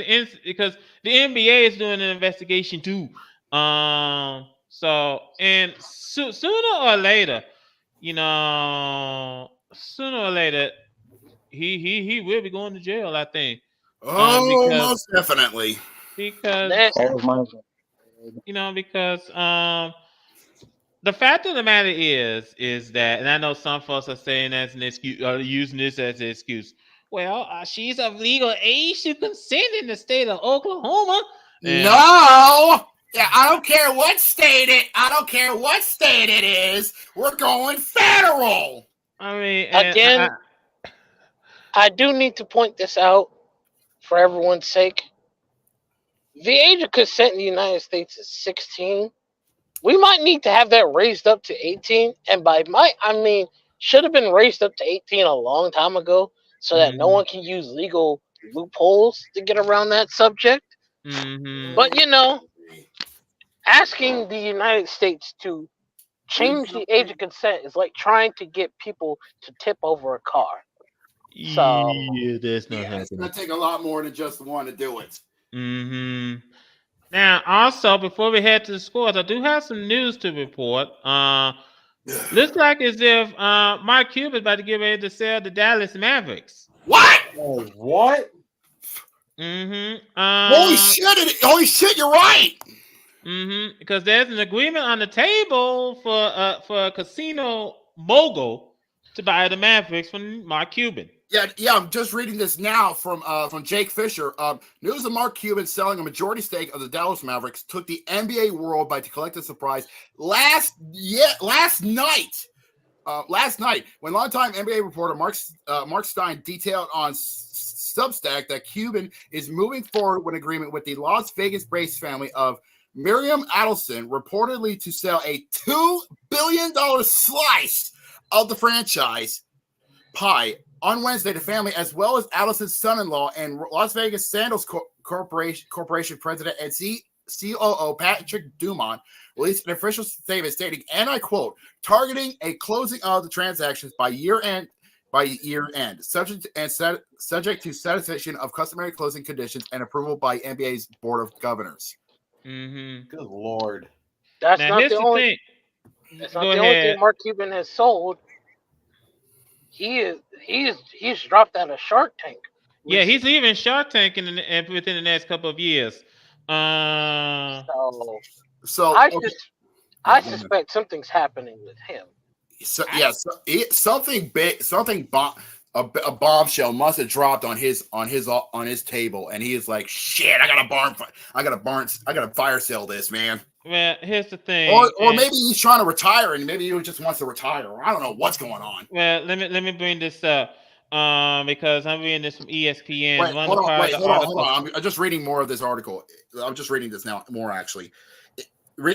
because the NBA is doing an investigation too. So sooner or later, he will be going to jail. I think. Most definitely. Because the fact of the matter is that, and I know some folks are saying that's an excuse, or using this as an excuse. Well, she's of legal age to consent in the state of Oklahoma. No. Yeah, I don't care what state it is. We're going federal. I mean, again, I do need to point this out for everyone's sake. The age of consent in the United States is 16. We might need to have that raised up to 18. And by I mean should have been raised up to 18 a long time ago so that no one can use legal loopholes to get around that subject. But, asking the United States to change the age of consent is like trying to get people to tip over a car. So, that's not happening. It's going to take a lot more than just one to do it. Now, also, before we head to the scores, I do have some news to report. Looks like as if Mark Cuban is about to get ready to sell the Dallas Mavericks. What? What? Holy shit! You're right. Because there's an agreement on the table for a casino mogul to buy the Mavericks from Mark Cuban. Yeah. I'm just reading this now from Jake Fisher. News of Mark Cuban selling a majority stake of the Dallas Mavericks took the NBA world by collective surprise last night. Last night, when longtime NBA reporter Mark Stein detailed on Substack that Cuban is moving forward with an agreement with the Las Vegas-based family of Miriam Adelson, reportedly to sell a $2 billion slice of the franchise pie. On Wednesday, the family, as well as Addison's son-in-law and Las Vegas Sandals Corporation president and COO Patrick Dumont released an official statement stating, and I quote, targeting a closing of the transactions by year end, subject to satisfaction of customary closing conditions and approval by NBA's Board of Governors. Mm-hmm. Good Lord. That's Now, not here's the the only. thing. That's not Go the only ahead. thing Mark Cuban has sold. He's dropped out of Shark Tank. Yeah, he's leaving Shark Tank within the next couple of years. So I suspect something's happening with him. Something big, a bombshell must have dropped on his table, and he is like, "Shit, I gotta fire sale this, man." Well, here's the thing. Or maybe he's trying to retire, and maybe he just wants to retire. I don't know what's going on. Well, let me bring this up because I'm reading this from ESPN. Wait, hold on. I'm just reading more of this article. I'm just reading this now more actually.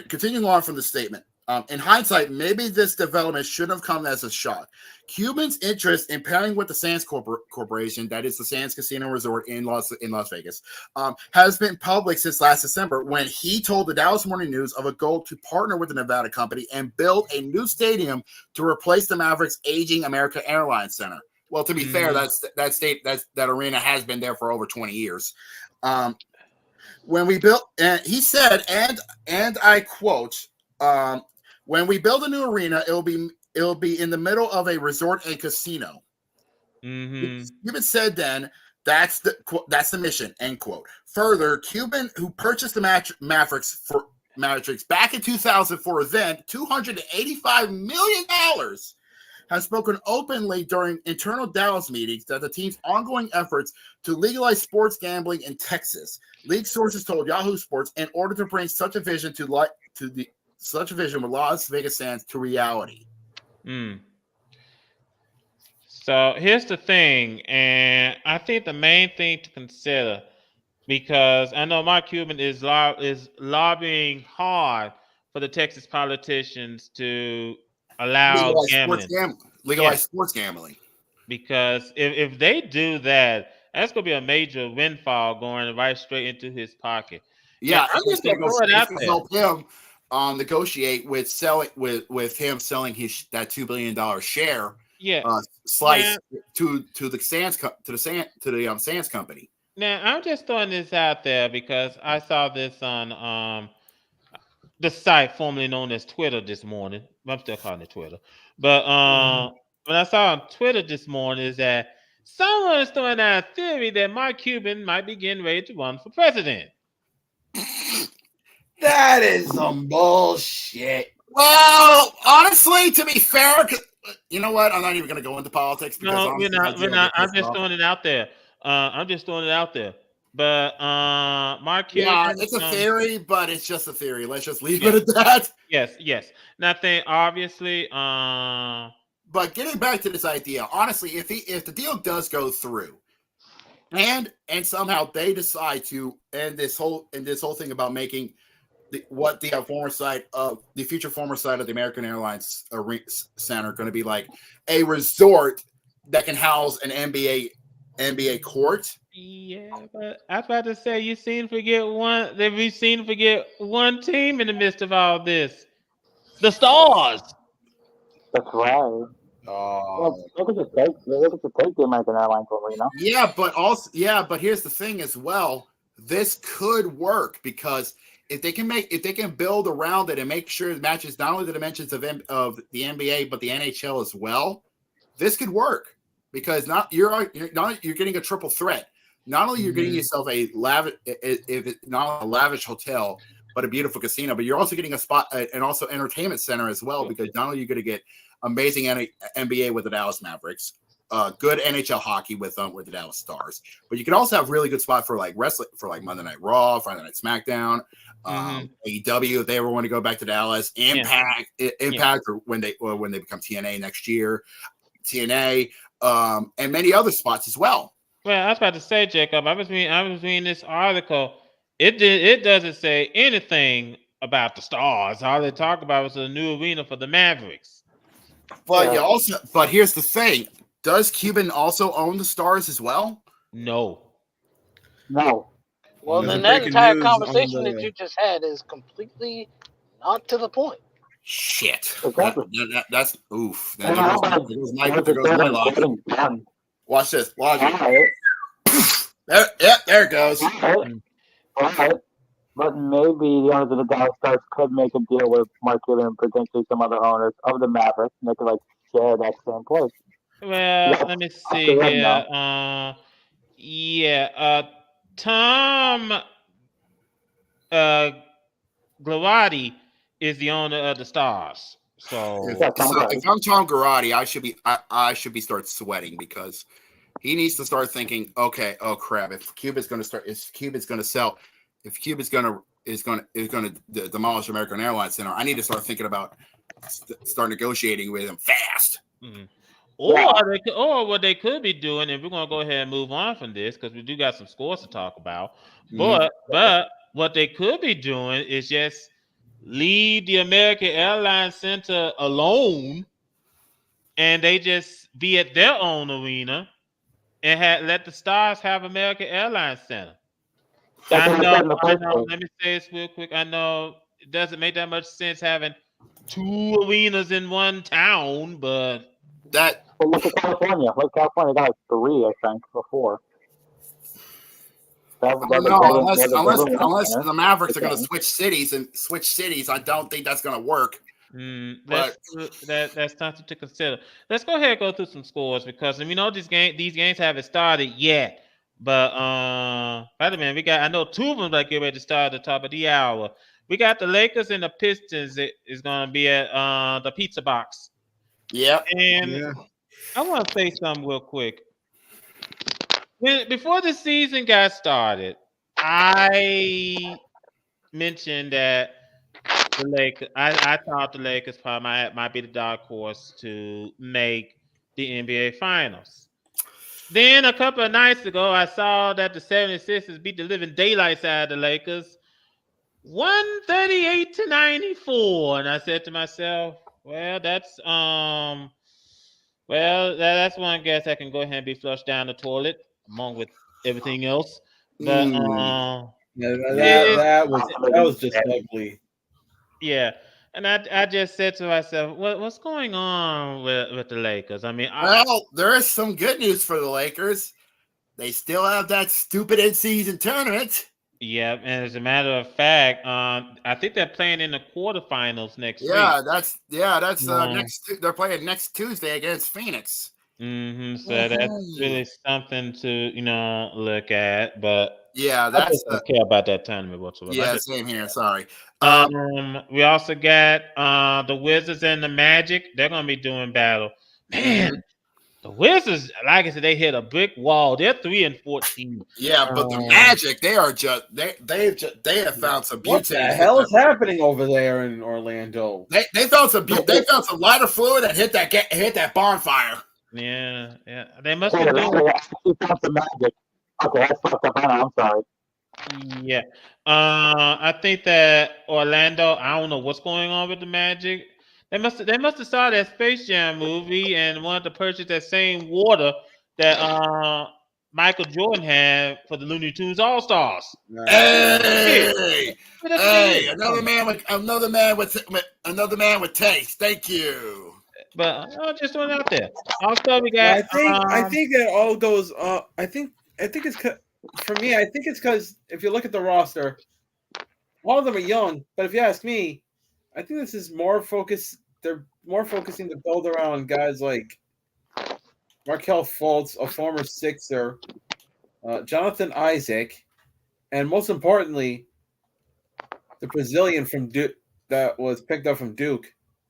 Continuing on from the statement. In hindsight, maybe this development shouldn't have come as a shock. Cuban's interest in pairing with the Sands Corporation, that is the Sands Casino Resort in Las Vegas, has been public since last December when he told the Dallas Morning News of a goal to partner with the Nevada company and build a new stadium to replace the Mavericks' aging American Airlines Center. Well, to be fair, that arena has been there for over 20 years. When we built, and he said, and I quote, when we build a new arena, it'll be in the middle of a resort and casino. Mm-hmm. Cuban said then that's the mission, end quote. Further, Cuban, who purchased the Mavericks back in 2000 for then $285 million, has spoken openly during internal Dallas meetings that the team's ongoing efforts to legalize sports gambling in Texas. League sources told Yahoo Sports in order to bring such a vision such a vision with Las Vegas Sands to reality. So here's the thing, and I think the main thing to consider, because I know Mark Cuban is lobbying hard for the Texas politicians to allow legalize sports gambling. Because if they do that, that's going to be a major windfall going right straight into his pocket. Yeah, I'm just going to throw it out there. Help him negotiate with him selling that $2 billion share. Slice to the Sands company. Now I'm just throwing this out there because I saw this on the site formerly known as Twitter this morning. I'm still calling it Twitter, but what I saw on Twitter this morning is that someone is throwing out a theory that Mark Cuban might be getting ready to run for president. That is some bullshit. Well, honestly, to be fair, you know what? I'm not even going to go into politics. No, we're not. I'm just throwing it out there. But Mark Cuban. Yeah, it's a theory, but it's just a theory. Let's just leave it at that. Yes. Nothing, obviously. But getting back to this idea, honestly, if the deal does go through, and somehow they decide to end this whole thing about making the future former site of the American Airlines Center going to be like a resort that can house an NBA court. Yeah, but I was about to say we seem to forget one team in the midst of all this. The Stars. That's right. Look at the take the American Airlines arena. But here's the thing as well. This could work because if they can build around it and make sure it matches not only the dimensions of the NBA but the NHL as well, this could work because you're getting a triple threat. Not only you're getting yourself a lavish hotel, but a beautiful casino, but you're also getting a spot and also entertainment center as well because not only you're going to get amazing NBA with the Dallas Mavericks, good NHL hockey with the Dallas Stars, but you can also have really good spot for like wrestling, for like Monday Night Raw, Friday Night SmackDown, AEW if they ever want to go back to Dallas, Impact or when they become TNA next year, TNA, and many other spots as well. Well, I was about to say, Jacob, I was reading this article. It doesn't say anything about the Stars. All they talk about was a new arena for the Mavericks. But here's the thing: does Cuban also own the Stars as well? No. Well, There's then a that breaking entire news on conversation that the- you just had is completely not to the point. Shit. Exactly. That's oof. And There how goes about there goes my logic. getting done? Watch this. Logic. All right. There it goes. All right. But maybe the owners of the Dallas Stars could make a deal with Mark Cuban and potentially some other owners of the Mavericks, and they could like share that same place. Well, let me see to them here. now. Tom Glawadi is the owner of the Stars. So If I'm Tom Garrotti, I should be start sweating because he needs to start thinking, okay, oh crap, if Cuba's going to demolish American Airlines Center, I need to start thinking about start negotiating with him fast. Mm-hmm. Or what they could be doing, and we're gonna go ahead and move on from this because we do got some scores to talk about. But what they could be doing is just leave the American Airlines Center alone, and they just be at their own arena and let the Stars have American Airlines Center. I know. Let me say this real quick. I know it doesn't make that much sense having two arenas in one town, but that. Well, look at California. Look, California got like 3, I think, or 4. Unless the Mavericks are going to switch cities, I don't think that's going to work. That's something to consider. Let's go ahead and go through some scores because we know these games haven't started yet. But Spider-Man, I know 2 of them that get ready to start at the top of the hour. We got the Lakers and the Pistons. It is going to be at the Pizza Box. Yep. And I want to say something real quick. Before the season got started, I mentioned that the Lakers. I thought the Lakers probably might be the dark horse to make the NBA Finals. Then a couple of nights ago, I saw that the 76ers beat the living daylights out of the Lakers, 138-94, and I said to myself, "Well, that's one guess that can go ahead and be flushed down the toilet, along with everything else." But that was just ugly. Yeah, and I just said to myself, "What's going on with the Lakers?" I mean, there is some good news for the Lakers. They still have that stupid in-season tournament. Yeah, and as a matter of fact, I think they're playing in the quarterfinals next week. That's next. They're playing next Tuesday against Phoenix. Mm-hmm. So that's really something to look at. But yeah, I just don't care about that tournament whatsoever. Yeah, same here. Sorry. We also got the Wizards and the Magic. They're gonna be doing battle. Man, the Wizards, like I said, they hit a brick wall. They're 3-14. Yeah, but the Magic, they are just they have found some beauty. What the hell is happening over there in Orlando? They found some lighter fluid and hit that bonfire. Yeah. They must be doing. The Magic. Okay, that's fucked up. I'm sorry. Yeah. I think that Orlando, I don't know what's going on with the Magic. They must have saw that Space Jam movie and wanted to purchase that same water that Michael Jordan had for the Looney Tunes All-Stars. Hey, another man with taste. Thank you. But I'll just throw it out there. Also, we got. I think it all goes. I think it's for me. I think it's because if you look at the roster, all of them are young. But if you ask me, I think this is more focused. They're more focusing to build around guys like Markelle Fultz, a former Sixer, Jonathan Isaac, and most importantly, the Brazilian from Duke that was picked up from Duke,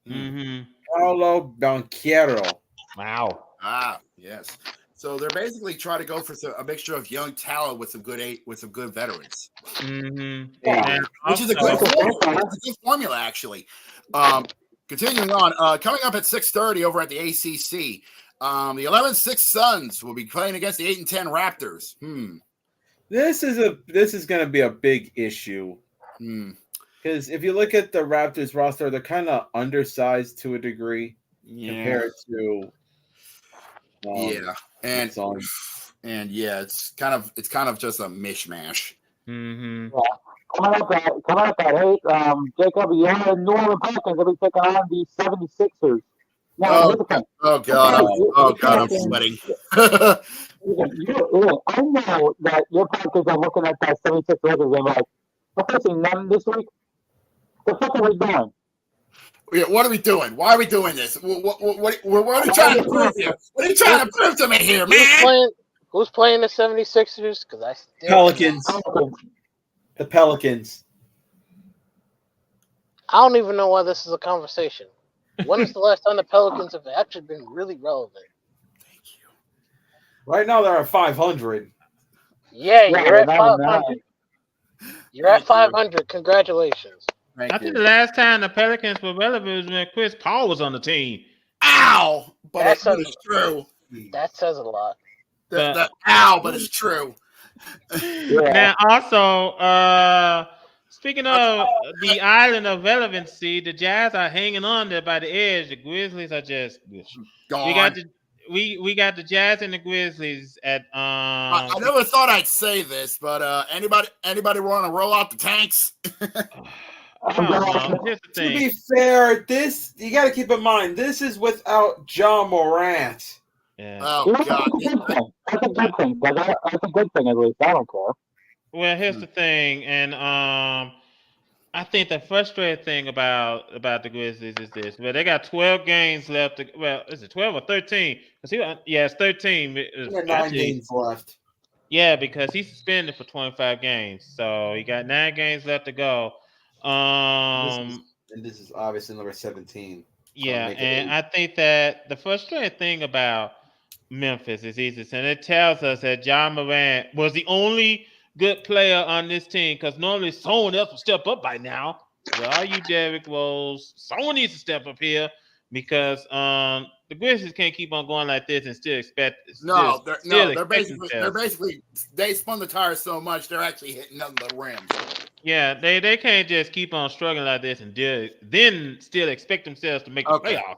Paulo Banchero. Wow. Yes. So they're basically trying to go for a mixture of young talent with some good veterans. Yeah. Which is a good formula, actually. Continuing on, coming up at 6:30 over at the ACC, the 11-6 Suns will be playing against the 8-10 Raptors. This is going to be a big issue. Because if you look at the Raptors roster, they're kind of undersized to a degree compared to. It's kind of just a mishmash. Mm-hmm. Yeah. Coming up at 8, Jacob, your New Orleans Pelicans will be taking on the 76ers. Now, here's the thing. Oh God, I'm Pelicans- sweating. I know that your Pelicans are looking at that 76 Lakers game like, we're facing them this week. The fuck are we doing? Yeah, what are we doing? Why are we doing this? What are you trying to prove here? What are you trying to prove to me here, man? Who's playing the 76ers? Because I still Pelicans. The Pelicans. I don't even know why this is a conversation. When is the last time the Pelicans have actually been really relevant? Right now they're at 500. Yeah, you're at 500. You're at 500. Congratulations. I think the last time the Pelicans were relevant was when Chris Paul was on the team. Ow! But it's true. That says a lot. But it's true. Now, also, speaking of the island of relevancy, the Jazz are hanging on there by the edge. The Grizzlies are just gone. We got the Jazz and the Grizzlies at. I never thought I'd say this, but anybody want to roll out the tanks? Here's the To thing. be fair, this you got to keep in mind. This is without John Morant. Yeah. Oh God. That's a good thing. That's a good thing, at least. I don't care. Well, here's the thing, and I think the frustrating thing about the Grizzlies is this: well, they got 12 games left. Is it 12 or 13? It's 13. There are 9 games left. Yeah, because he's suspended for 25 games, so he got 9 games left to go. This is obviously number 17. Yeah, and I think that the frustrating thing about Memphis is easy, and it tells us that John Morant was the only good player on this team, because normally someone else would step up by now. Where are you, Derrick Rose? Someone needs to step up here, because the Grizzlies can't keep on going like this and still expect. They're basically they spun the tires so much they're actually hitting nothing but rims. Yeah, they can't just keep on struggling like this and then still expect themselves to make the playoff.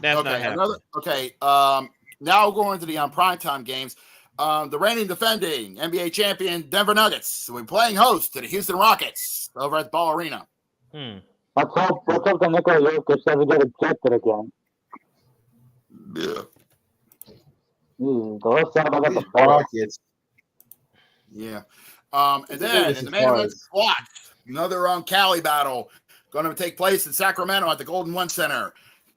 That's not happening. Now going to the primetime games. The reigning defending NBA champion Denver Nuggets will be playing host to the Houston Rockets over at the Ball Arena. Let's hope the Nikola Jokic doesn't get ejected again. Yeah. The left side of the Rockets. Yeah. And then in the main event slot, another Cali battle going to take place in Sacramento at the Golden One Center.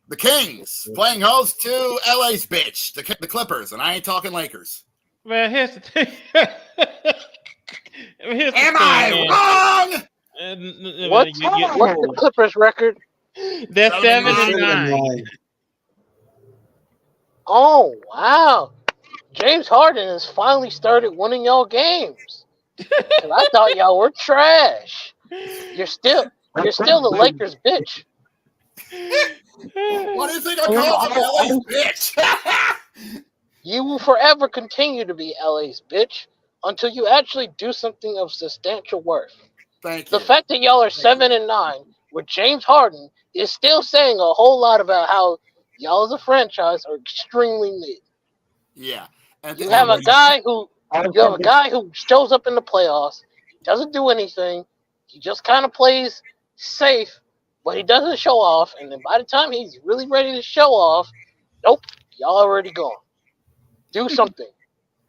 The Kings playing host to LA's bitch, the Clippers, and I ain't talking Lakers. Well, here's the thing. Am I wrong? What's the Clippers record? They're 7-9. Oh, wow. James Harden has finally started winning y'all games. And I thought y'all were trash. You're still the Lakers bitch. What do you think I called them, LA's bitch? You will forever continue to be LA's bitch until you actually do something of substantial worth. Thank you. The fact that y'all are 7-9 with James Harden is still saying a whole lot about how y'all as a franchise are extremely mid. Yeah. And you have a guy who shows up in the playoffs, doesn't do anything, he just kind of plays safe, but he doesn't show off, and then by the time he's really ready to show off, nope, y'all already gone. Do something.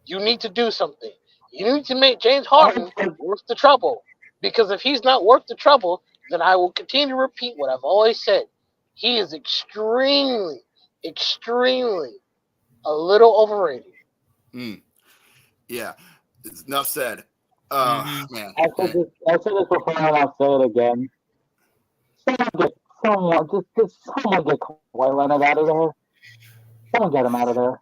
You need to do something. You need to make James Harden worth the trouble. Because if he's not worth the trouble, then I will continue to repeat what I've always said. He is extremely, extremely a little overrated. Yeah. Enough said. Man. I said this before and I'll say it again. Someone get Kawhi Leonard out of there. Someone get him out of there.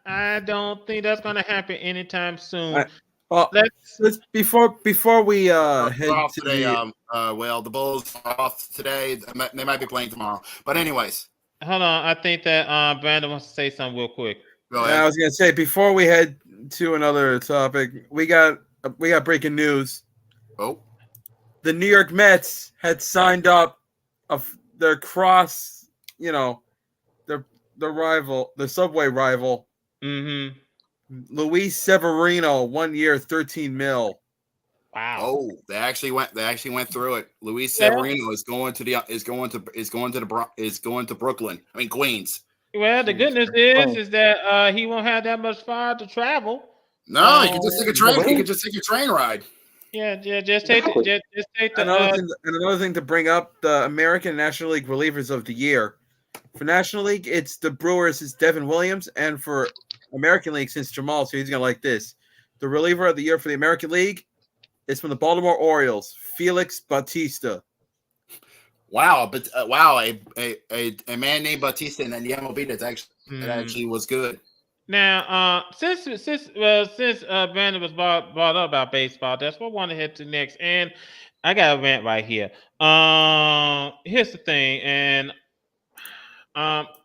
I don't think that's going to happen anytime soon. Let's before we head off to today. The Bulls are off today. They might be playing tomorrow. But anyways, hold on. I think that Brandon wants to say something real quick. Go ahead. I was gonna say before we head to another topic, we got breaking news. Oh, the New York Mets had signed up their their rival, the Subway rival, Luis Severino, 1 year, 13 mil. Wow. Oh, they actually went through it. Luis Yeah. Severino is going to Brooklyn. I mean Queens. Well, the good news is that he won't have that much far to travel. No, he could just take a train. He could just take a train ride. Yeah, just take the just take the. Another thing to bring up: the American National League relievers of the year. For National League, it's the Brewers, it's Devin Williams, and for American League, since Jamal, so he's gonna like this. The reliever of the year for the American League is from the Baltimore Orioles, Felix Bautista. Wow, but wow, a man named Bautista and then the MLB that actually was good. Now, since Brandon was brought up about baseball, that's what I want to head to next, and I got a rant right here. Here's the thing, and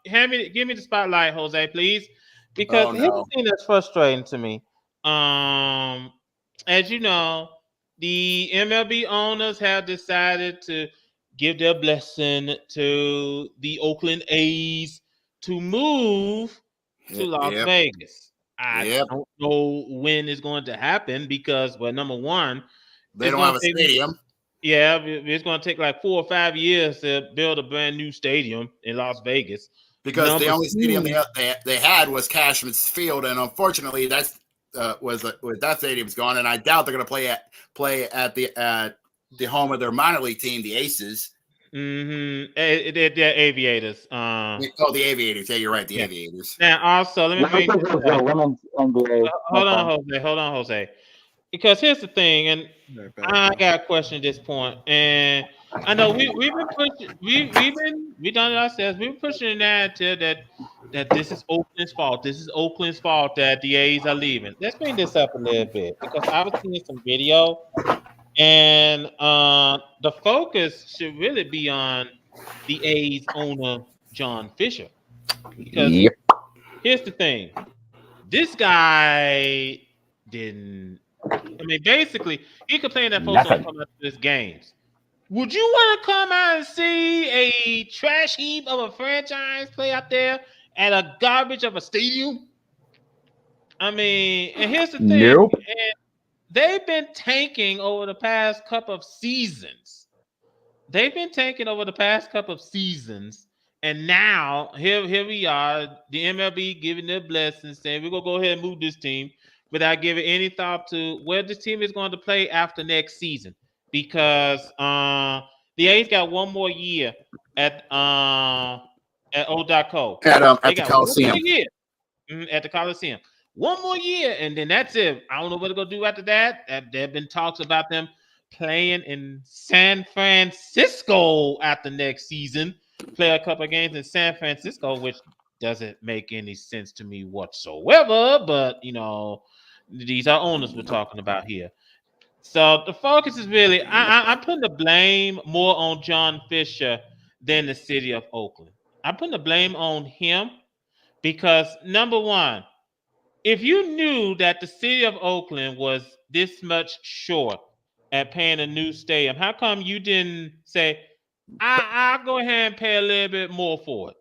give me the spotlight, Jose, please, because here's the thing that's frustrating to me. As you know, the MLB owners have decided to give their blessing to the Oakland A's to move to Las Vegas. I don't know when it's going to happen because, well, number one, they don't have a stadium. Yeah, it's going to take like 4 or 5 years to build a brand new stadium in Las Vegas. Because the only stadium they had was Cashman's Field, and unfortunately, that stadium's gone. And I doubt they're going to play at the home of their minor league team, the Aces. Mm-hmm. They're Aviators. The Aviators. Yeah, you're right. The Aviators. Now, also, let me bring hold on, Jose. Because here's the thing, and I got a question at this point, and I know we've been pushing, we've done it ourselves. We've been pushing the narrative that this is Oakland's fault. This is Oakland's fault that the A's are leaving. Let's bring this up a little bit because I was seeing some video, and the focus should really be on the A's owner John Fisher. Because here's the thing, this guy didn't. I mean, basically, he complained that folks don't come out to his games. Would you want to come out and see a trash heap of a franchise play out there at a garbage of a stadium? I mean, and here's the thing. Nope. And they've been tanking over the past couple of seasons. And now, here we are, the MLB giving their blessings, saying we're going to go ahead and move this team without giving any thought to where this team is going to play after next season. Because the A's got one more year at O.co. At the Coliseum. At the Coliseum. One more year, and then that's it. I don't know what they're going to do after that. There have been talks about them playing in San Francisco after next season. Play a couple of games in San Francisco, which doesn't make any sense to me whatsoever. But, you know, these are owners we're talking about here. So the focus is really, I'm putting the blame more on John Fisher than the city of Oakland. I'm putting the blame on him because, number one, if you knew that the city of Oakland was this much short at paying a new stadium, how come you didn't say, I'll go ahead and pay a little bit more for it?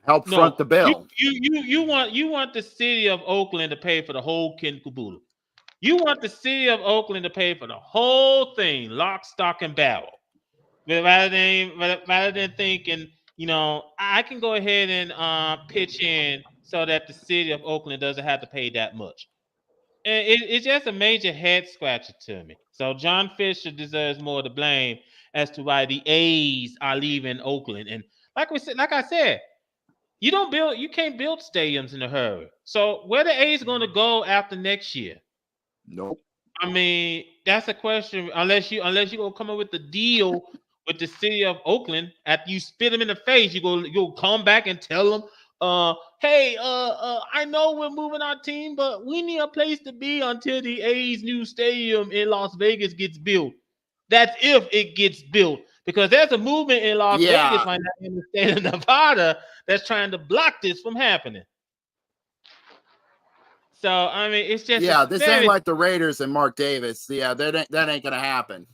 Help front the bill. You want the city of Oakland to pay for the whole kit and caboodle. You want the city of Oakland to pay for the whole thing, lock, stock, and barrel. Rather than thinking, you know, I can go ahead and pitch in so that the city of Oakland doesn't have to pay that much. And it's just a major head scratcher to me. So John Fisher deserves more of the blame as to why the A's are leaving Oakland. And like I said, you can't build stadiums in a hurry. So where the A's going to go after next year? Nope. I mean, that's a question. Unless you go come up with the deal with the city of Oakland, after you spit them in the face, you'll come back and tell them, hey, I know we're moving our team, but we need a place to be until the A's new stadium in Las Vegas gets built. That's if it gets built, because there's a movement in Las Vegas right now in the state of Nevada that's trying to block this from happening. So I mean, it's just this ain't like the Raiders and Mark Davis. Yeah, that ain't gonna happen.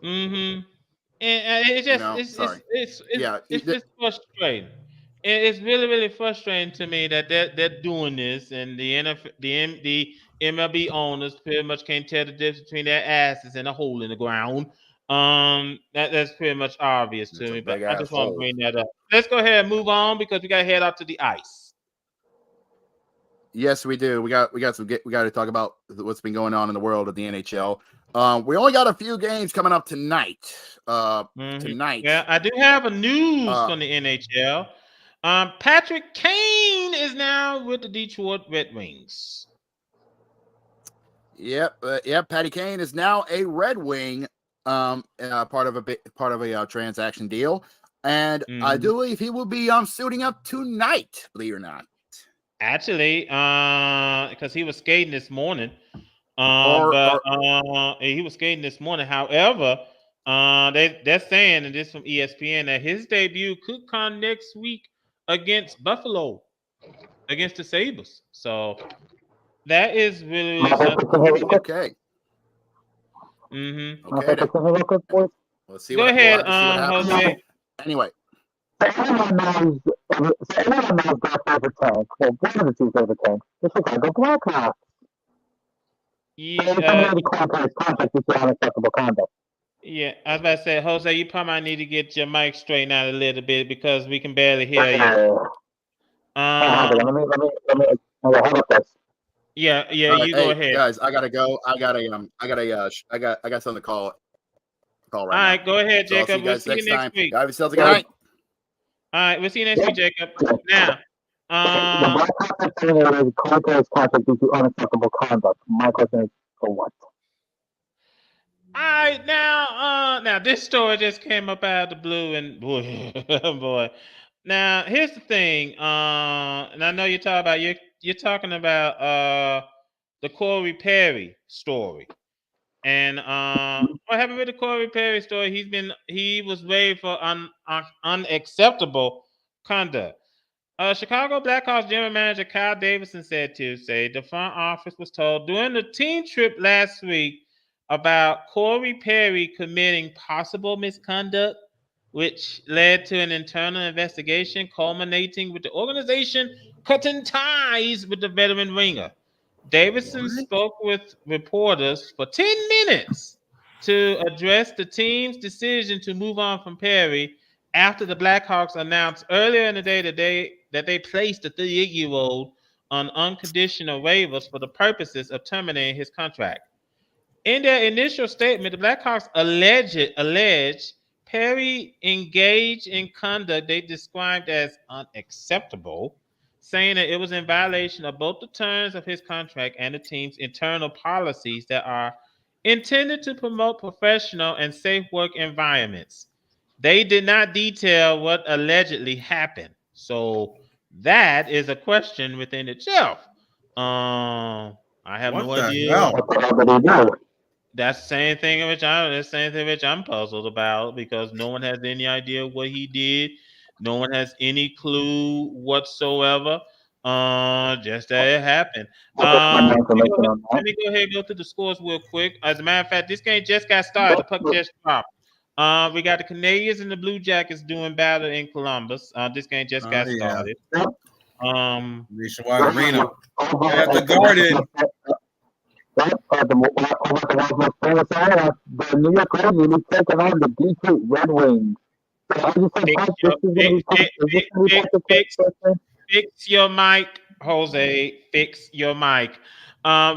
Mm-hmm. And it's just it's just frustrating. it's really, really frustrating to me that they're doing this, and the MLB owners pretty much can't tell the difference between their asses and a hole in the ground. That's pretty much obvious to me, but I just want to bring that up. Let's go ahead and move on because we got to head out to the ice. Yes, we do. We got to talk about what's been going on in the world of the NHL. We only got a few games coming up tonight. Tonight. Yeah, I do have a news from the NHL. Patrick Kane is now with the Detroit Red Wings. Yep. Patty Kane is now a Red Wing, part of a transaction deal, and I do believe he will be suiting up tonight. Believe it or not. Actually, because he was skating this morning. He was skating this morning. However, they're saying, and this from ESPN, that his debut could come next week against Buffalo, against the Sabres. So that is really something. Okay. Okay. Let's see. Go ahead, Jose. Anyway. Everyone knows their favorite tank. Well, one of the two favorite tanks. The Chicago Blackhawks. Yeah, I was about to say, Jose, you probably might need to get your mic straightened out a little bit because we can barely hear you. Let me hold up this. Yeah, you go ahead, guys. I gotta go. I got something to call right now. All right, go ahead, So Jacob. We'll see you next week. Guys, still good night. All right, we'll see you next week, Jacob. Now, the Blackhawks terminated Carter's contract due to unacceptable conduct. My question is, for what? All right, now this story just came up out of the blue, and boy. Now here's the thing, and I know you're talking about the Corey Perry story, and what happened with the Corey Perry story? He was waived for unacceptable conduct. Chicago Blackhawks general manager Kyle Davidson said Tuesday the front office was told during the team trip last week about Corey Perry committing possible misconduct, which led to an internal investigation culminating with the organization cutting ties with the veteran winger. Davidson spoke with reporters for 10 minutes to address the team's decision to move on from Perry after the Blackhawks announced earlier in the day that they placed the 38-year-old on unconditional waivers for the purposes of terminating his contract. In their initial statement, the Blackhawks alleged Perry engaged in conduct they described as unacceptable, saying that it was in violation of both the terms of his contract and the team's internal policies that are intended to promote professional and safe work environments. They did not detail what allegedly happened. So that is a question within itself. I have no idea. That's the same thing which I'm puzzled about because no one has any idea what he did. No one has any clue whatsoever. Just that it happened. Let me go ahead and go through the scores real quick. As a matter of fact, this game just got started. The puck just dropped. We got the Canadiens and the Blue Jackets doing battle in Columbus. This game just got started. Nationwide Arena at the Garden. The New York Red Wings taking on the Detroit Red Wings. Fix your mic, Jose. Fix your mic.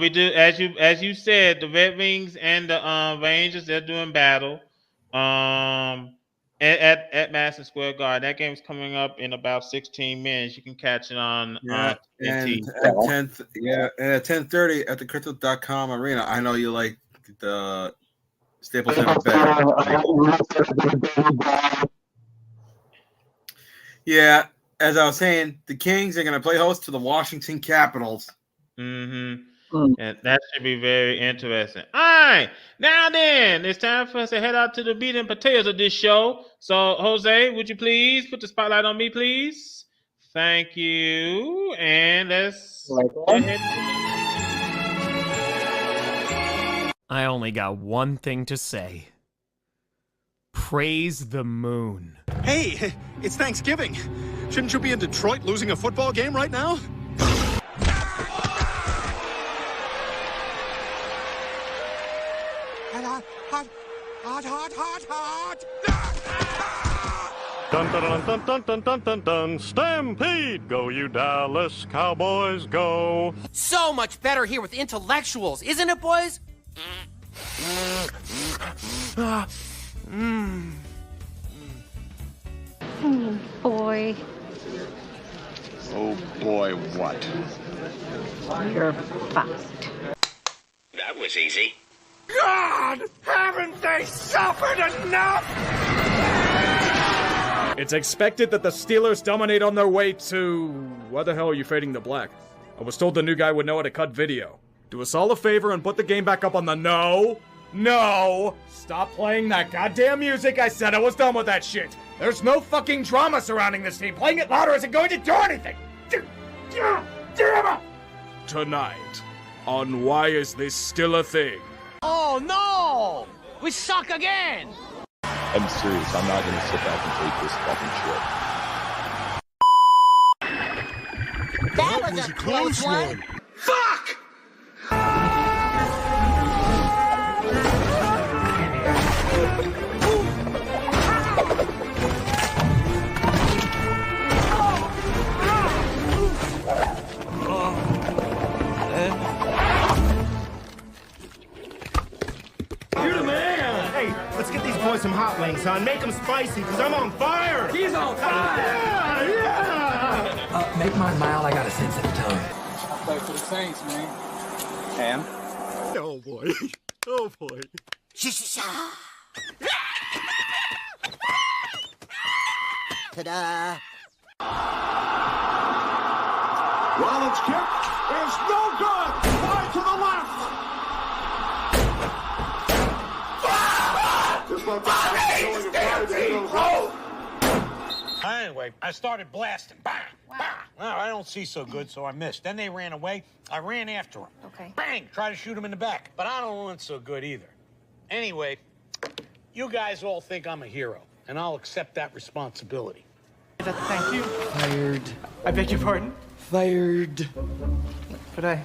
We do as you said, the Red Wings and the Rangers, they're doing battle. At Madison Square Garden. That game's coming up in about 16 minutes. You can catch it on and at 10:30 at the Crypto.com Arena. I know you like the Staples Center better. Yeah, as I was saying, the Kings are going to play host to the Washington Capitals. Mm-hmm. And that should be very interesting. All right. Now then, it's time for us to head out to the meat and potatoes of this show. So, Jose, would you please put the spotlight on me, please? Thank you. And let's go ahead. I only got one thing to say. Praise the moon. Hey, it's Thanksgiving. Shouldn't you be in Detroit losing a football game right now? Hot. Dun dun dun dun dun dun dun dun dun. Stampede! Go you Dallas Cowboys, go! So much better here with intellectuals, isn't it, boys? Boy. Oh boy, what? You're fucked. That was easy. God! Haven't they suffered enough? It's expected that the Steelers dominate on their way to... Why the hell are you fading to black? I was told the new guy would know how to cut video. Do us all a favor and put the game back up on the... No! Stop playing that goddamn music. I said I was done with that shit. There's no fucking drama surrounding this team. Playing it louder isn't going to do anything. Tonight, on Why Is This Still a Thing? Oh no! We suck again! I'm serious. I'm not gonna sit back and take this fucking shit. That was a close one! Fuck! You're the man! Hey, let's get these boys some hot wings, son. Make them spicy, because I'm on fire! He's on fire! Yeah! Make mine mild, I got a sensitive tongue. I play for the Saints, man. And? Oh boy. Oh boy. Ta-da! Rollins' kick is no good! Wide to the left! Just like Anyway, I started blasting. Bang! Bang! Well, I don't see so good, so I missed. Then they ran away. I ran after them. Okay. Bang! Try to shoot him in the back. But I don't run so good either. Anyway, you guys all think I'm a hero, and I'll accept that responsibility. Thank you. Fired. I beg your pardon? Fired. But I...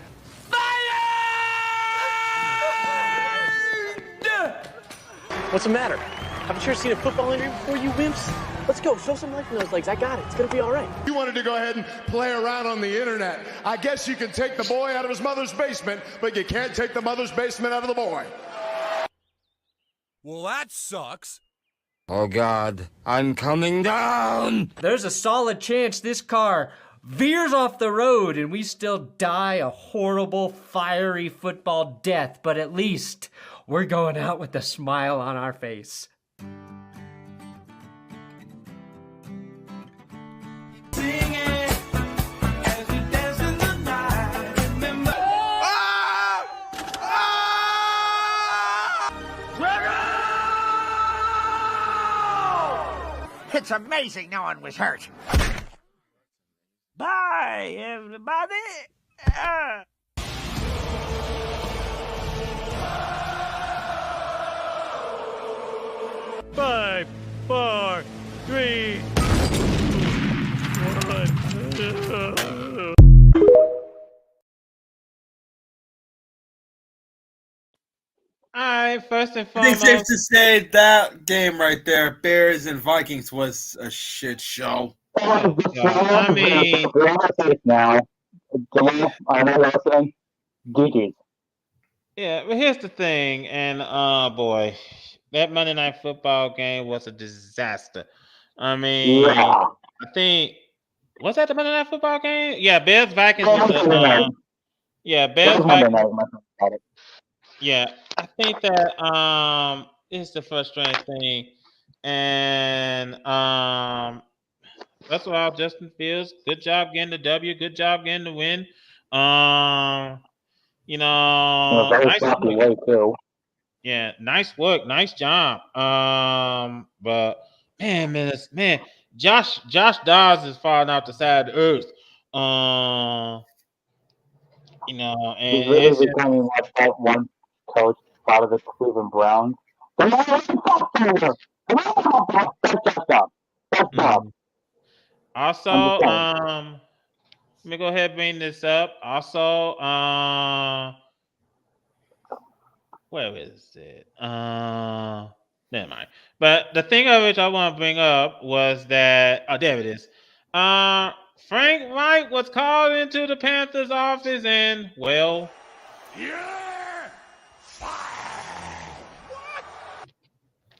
What's the matter? Haven't you seen a football injury before, you wimps? Let's go. Show some life in those legs. I got it. It's going to be all right. You wanted to go ahead and play around on the internet. I guess you can take the boy out of his mother's basement, but you can't take the mother's basement out of the boy. Well, that sucks. Oh, God. I'm coming down! There's a solid chance this car veers off the road and we still die a horrible, fiery football death, but at least we're going out with a smile on our face. It's amazing no one was hurt. Bye, everybody. 5, 4, 3, 1. All right, first and I think foremost, safe to say that game right there, Bears and Vikings, was a shit show. I mean, now, I know listening. GG's. yeah, but here's the thing, and boy, that Monday Night Football game was a disaster. I mean, I think was that the Monday Night Football game? Yeah, Bears Vikings was the Bears Vikings. Yeah, I think that is the frustrating thing, and that's why Justin Fields. Good job getting the W. Good job getting the win. You know, nice work. Too. Yeah, nice work, nice job. But man, Josh Dobbs is falling off the side of the earth. You know, and he's really becoming like that one coach out of the Cleveland Browns. Also, let me go ahead and bring this up. Also, where is it? Never mind. But the thing of which I want to bring up was that there it is. Frank Wright was called into the Panthers office and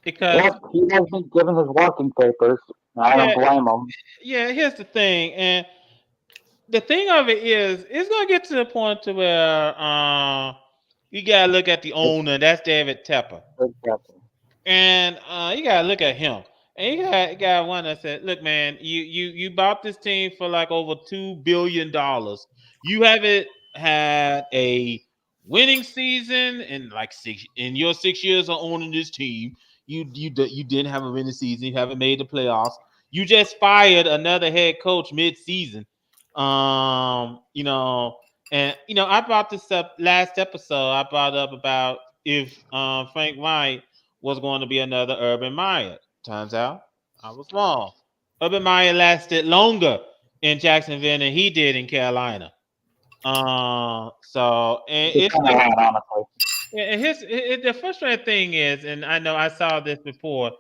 because he wasn't given his working papers. I don't blame him. Yeah, here's the thing, and the thing of it is, it's gonna get to the point to where you gotta look at the owner. That's David Tepper. And you gotta look at him. And you got one that said, "Look, man, you bought this team for like over $2 billion. You haven't had a winning season in like in your 6 years of owning this team. You didn't have a winning season. You haven't made the playoffs. You just fired another head coach mid-season. And I brought this up last episode. I brought up about if Frank Wright was going to be another Urban Meyer. Turns out I was wrong. Urban Meyer lasted longer in Jacksonville than he did in Carolina. The frustrating thing is, and I know I saw this report,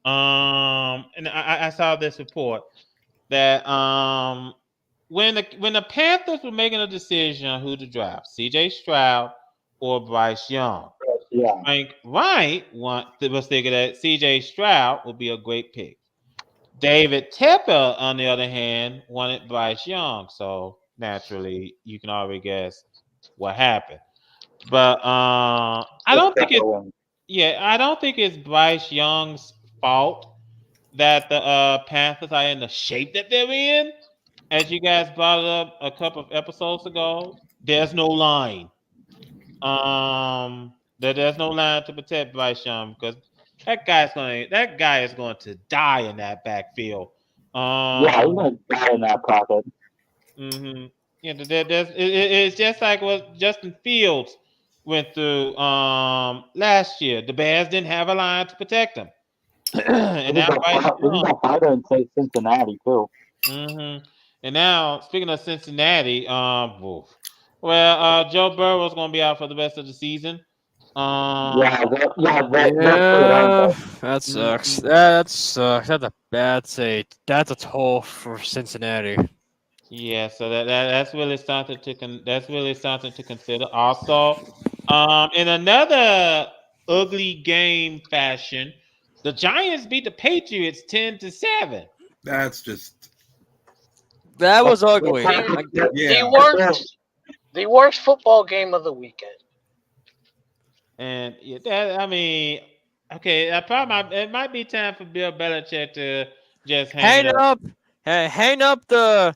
and I saw this report that when the Panthers were making a decision on who to draft, C.J. Stroud or Bryce Young, Frank Wright was thinking that C.J. Stroud would be a great pick. David Tepper, on the other hand, wanted Bryce Young, so naturally you can already guess what happened. But I don't think it's Bryce Young's fault that the Panthers are in the shape that they're in. As you guys brought up a couple of episodes ago, there's no line. There's no line to protect Bryce Young because that guy is going to die in that backfield. He's gonna die in that pocket. Mm-hmm. Yeah, it's just like what Justin Fields went through last year. The Bears didn't have a line to protect him. And now Bryce Young in Cincinnati too. Mm-hmm. And now, speaking of Cincinnati, Joe Burrow is going to be out for the rest of the season. That sucks. That sucks. That's a bad say. That's a toll for Cincinnati. Yeah, so that's really something to consider. Also, in another ugly game fashion, the Giants beat the Patriots 10-7. That's just that was ugly. The worst football game of the weekend. And it might be time for Bill Belichick to just hang up. Hang up the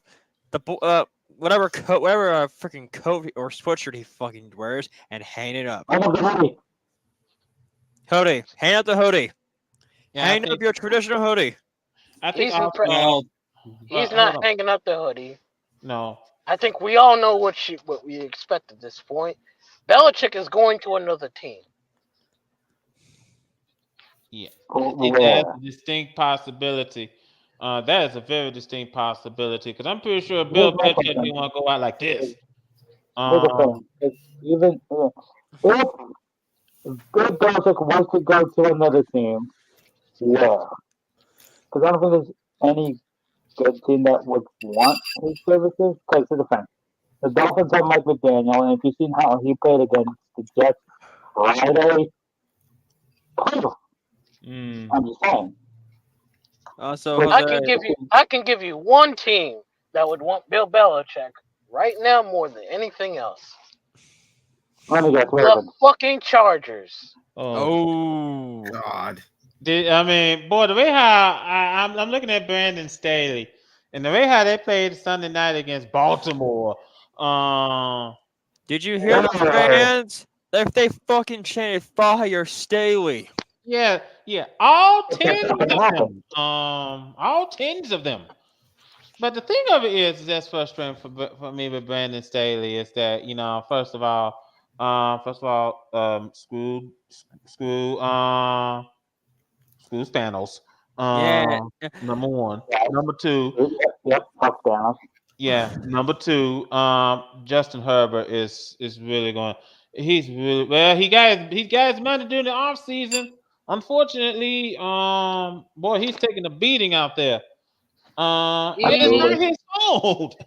whatever freaking coat or sweatshirt he fucking wears and hang it up. Hoodie. Hang up the hoodie. Hang up your traditional hoodie. I think he's not hanging up the hoodie. No. I think we all know what we expect at this point. Belichick is going to another team. Yeah. That's a distinct possibility. That is a very distinct possibility because I'm pretty sure Bill Belichick didn't want to go out like this. Even if Bill Belichick wants to go to another team, because I don't think there's any good team that would want his services. Because to defend, the Dolphins have Mike McDaniel, and if you've seen how he played against the Jets Friday, I'm just saying. I can give you one team that would want Bill Belichick right now more than anything else. Let me guess. The fucking Chargers. Oh God. The way how I'm looking at Brandon Staley and the way how they played Sunday night against Baltimore. Did you hear the fans? They fucking chanted "Fire Staley." Yeah. All 10 of them. All 10s of them. But the thing of it is that's frustrating for me with Brandon Staley is that first of all, screw Screw Spanos. Yeah. Number one. Number two. Yep, touchdowns. Yeah, number two. Justin Herbert is really going. He's really well. He got his money during the off season. Unfortunately, boy, he's taking a beating out there. But it's not his fault.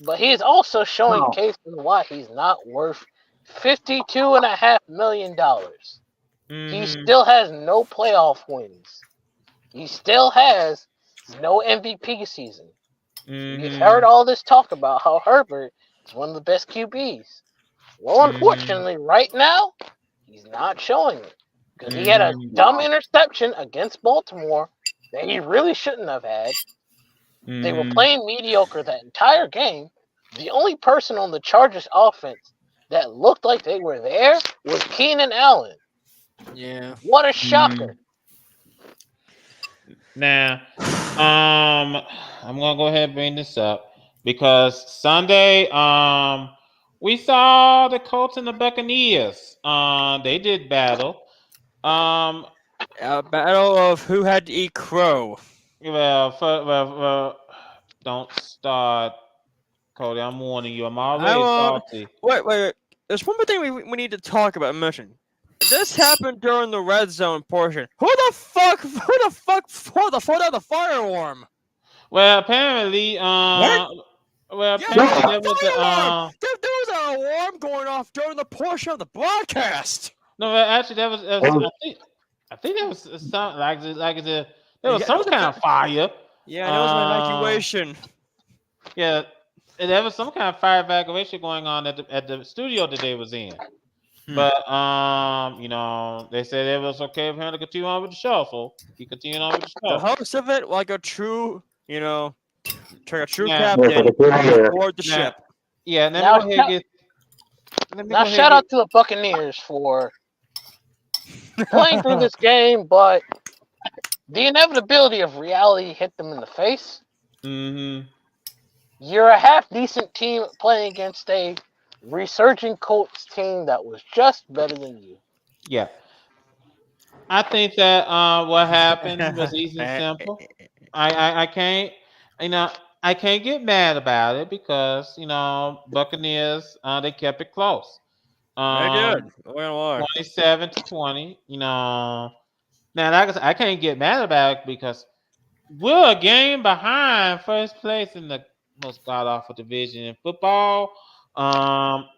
But he is also showing cases why he's not worth $52.5 million. He still has no playoff wins. He still has no MVP season. You've heard all this talk about how Herbert is one of the best QBs. Well, unfortunately, right now, he's not showing it. Because he had a dumb interception against Baltimore that he really shouldn't have had. They were playing mediocre that entire game. The only person on the Chargers offense that looked like they were there was Keenan Allen. Yeah. What a shocker. Now, I'm gonna go ahead and bring this up because Sunday, we saw the Colts and the Buccaneers. They did battle. A battle of who had to eat crow. Well, don't start, Cody. I'm warning you. I'm already salty. Wait. There's one more thing we need to talk about and mention. This happened during the red zone portion. Who the fuck for the fire alarm? Well, apparently, apparently there was there was an alarm going off during the portion of the broadcast. No, actually, that was I think there was some there was some kind of fire. Yeah, there was an evacuation. Yeah, there was some kind of fire evacuation going on at the studio that they was in. But they said it was okay for him to continue on with the show, so he continued on with the show. The host of it, like a true, captain, aboard the ship. Yeah, now shout out to the Buccaneers for playing through this game, but the inevitability of reality hit them in the face. You're a half decent team playing against a resurging Colts team that was just better than you. Yeah. I think that what happened was easy and simple. I can't get mad about it because Buccaneers they kept it close. They did. 27-20. Now like I said, I can't get mad about it because we're a game behind first place in the most god awful division in football.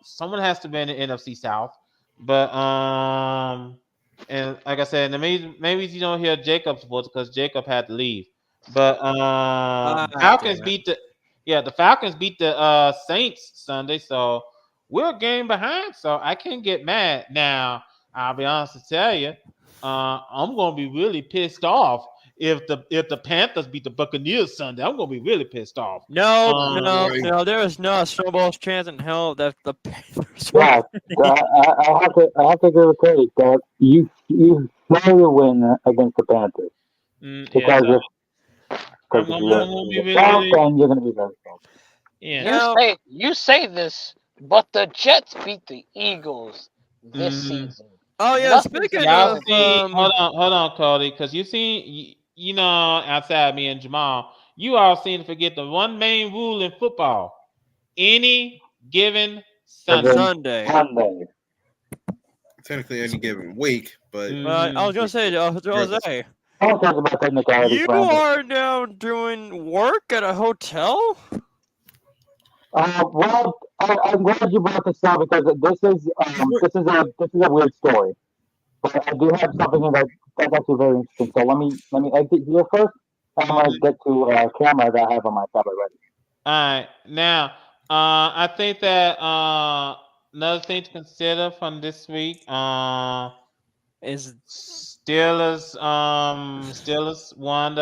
Someone has to be in the NFC South, but and like I said, maybe you don't hear Jacob's voice because Jacob had to leave. But Falcons beat the Saints Sunday, so we're a game behind. So I can't get mad. Now I'll be honest to tell you, I'm gonna be really pissed off if the Panthers beat the Buccaneers Sunday. I'm gonna be really pissed off. No, there is not a snowball's chance in hell that the Panthers. Yeah, I have to agree with Cody that you slowly win against the Panthers because if you're you're gonna be very strong. Yeah. You say this, but the Jets beat the Eagles this season. Oh yeah, speaking of, hold on, Cody, because outside me and Jamal, you all seem to forget the one main rule in football: any given Sunday. Technically, any given week, but I was gonna say, Jose, I'll talk about technicality. You are now doing work at a hotel? Well, I'm glad you brought this up because this is a weird story. But I do have something that's actually very interesting. So let me exit here first. I'm gonna get to a camera that I have on my tablet ready. All right, now I think that another thing to consider from this week is Steelers won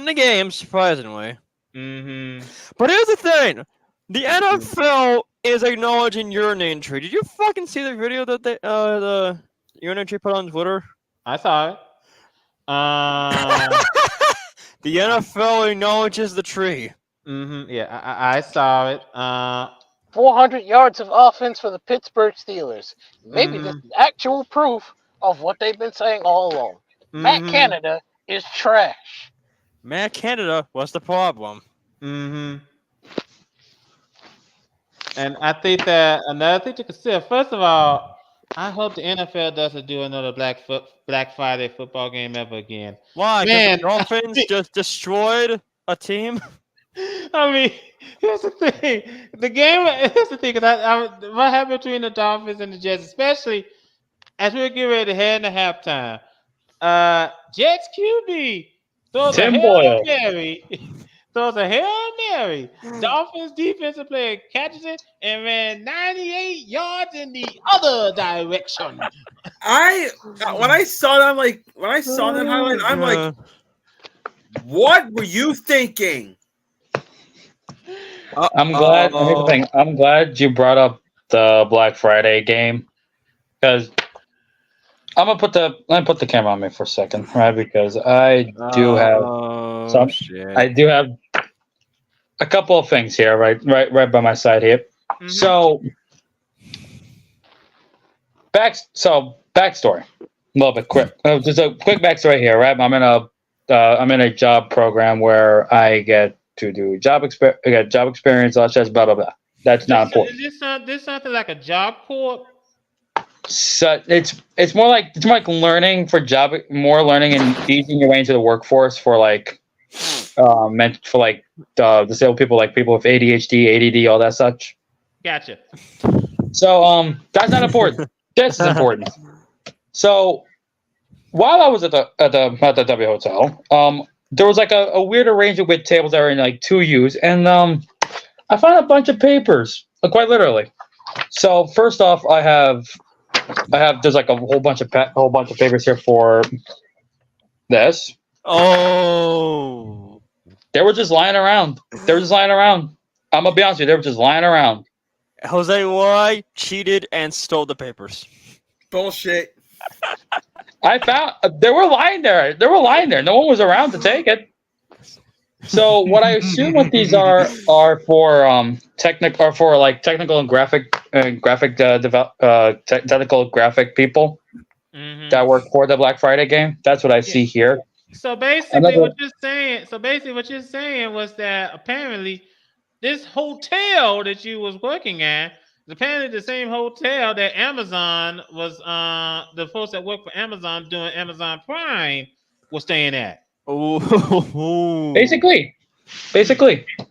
the game surprisingly. But here's the thing: the NFL is acknowledging urinary entry. Did you fucking see the video that the urinary entry put on Twitter? I saw it. The NFL acknowledges the tree. Yeah, I saw it. 400 yards of offense for the Pittsburgh Steelers. Maybe this is actual proof of what they've been saying all along. Matt Canada is trash. Matt Canada, what's the problem? And I think that another thing to consider. First of all, I hope the NFL doesn't do another Black Friday football game ever again. Why? Man, Because the Dolphins just destroyed a team. I mean, here's the thing. Here's the thing. Because what happened between the Dolphins and the Jets, especially as we were getting ready to head into halftime, Jets QB throws a Hail Mary. Throws a Hail Mary. Dolphins defensive player catches it and ran 98 yards in the other direction. When I saw that highlight, I'm like, what were you thinking? I'm glad. Here's the thing. I'm glad you brought up the Black Friday game because I'm gonna put the camera on me for a second, right? Because I do have I do have a couple of things here, right by my side here. So backstory, a little bit quick. Just a quick backstory here, right? I'm in a job program where I get to do job experience, such as blah blah blah. That's not important. Is this something like a job corps? So it's more like learning and easing your way into the workforce for meant for disabled people, like people with ADHD, ADD, all that such. Gotcha. So that's not important. This is important. So while I was at the W Hotel, there was like a weird arrangement with tables that were in like 2Us, and I found a bunch of papers, quite literally. So first off, I have there's like a whole bunch of papers here for this. Oh, they were just lying around. I'm gonna be honest with you, they were just lying around. Jose Y cheated and stole the papers. Bullshit. I found they were lying there. No one was around to take it. So what I assume what these are for technical and technical graphic people that work for the Black Friday game. That's what I see here. So basically, what you're saying was that apparently this hotel that you was working at is apparently the same hotel that Amazon was the folks that work for Amazon doing Amazon Prime was staying at. Oh, basically.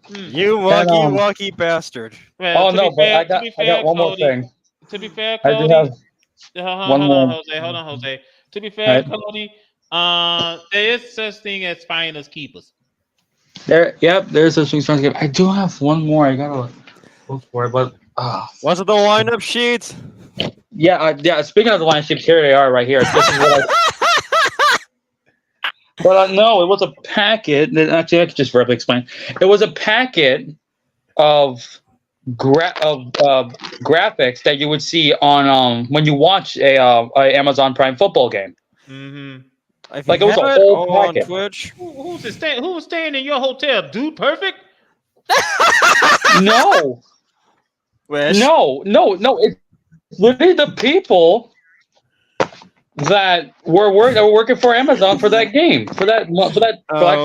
You lucky bastard. Well, but I got one more thing. To be fair, Cody, hold on, more. Jose. To be fair, Cody, there is such thing as finders keepers. There's such thing as finders keepers. I do have one more. I gotta look for it, but was it the lineup sheets? Yeah. Speaking of the lineup sheets, here they are, right here. This is what But no, it was a packet. Actually, I could just verbally explain. It was a packet of graphics that you would see on when you watch a Amazon Prime football game. Like it was a whole packet. Twitch. Who was staying in your hotel? Dude Perfect? No. Wish. No. It's literally the people that were working for Amazon for that game, for that Black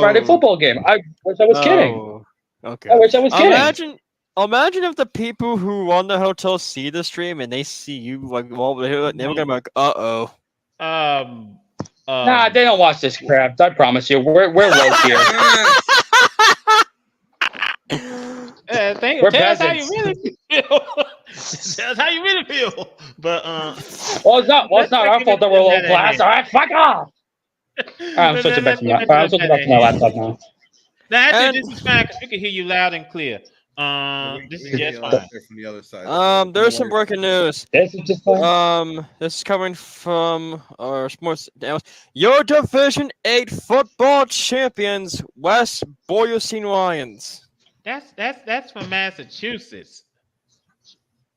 Friday football game. I wish I was kidding. Okay. I wish I was kidding. Imagine if the people who run the hotel see the stream and they see you they were gonna be like, "Uh-oh." Nah, they don't watch this crap. I promise you, we're low here. Tell us how you really feel. Tell us how you really feel. But well, it's not our fault that we're low class. All right, fuck off. I'm switching back to my laptop now. Actually, this is fine because we can hear you loud and clear. This is just fine. From the other side. There's some breaking news. This is just fine. This is coming from our sports. Your Division 8 football champions, West Boylston Lions. That's from Massachusetts.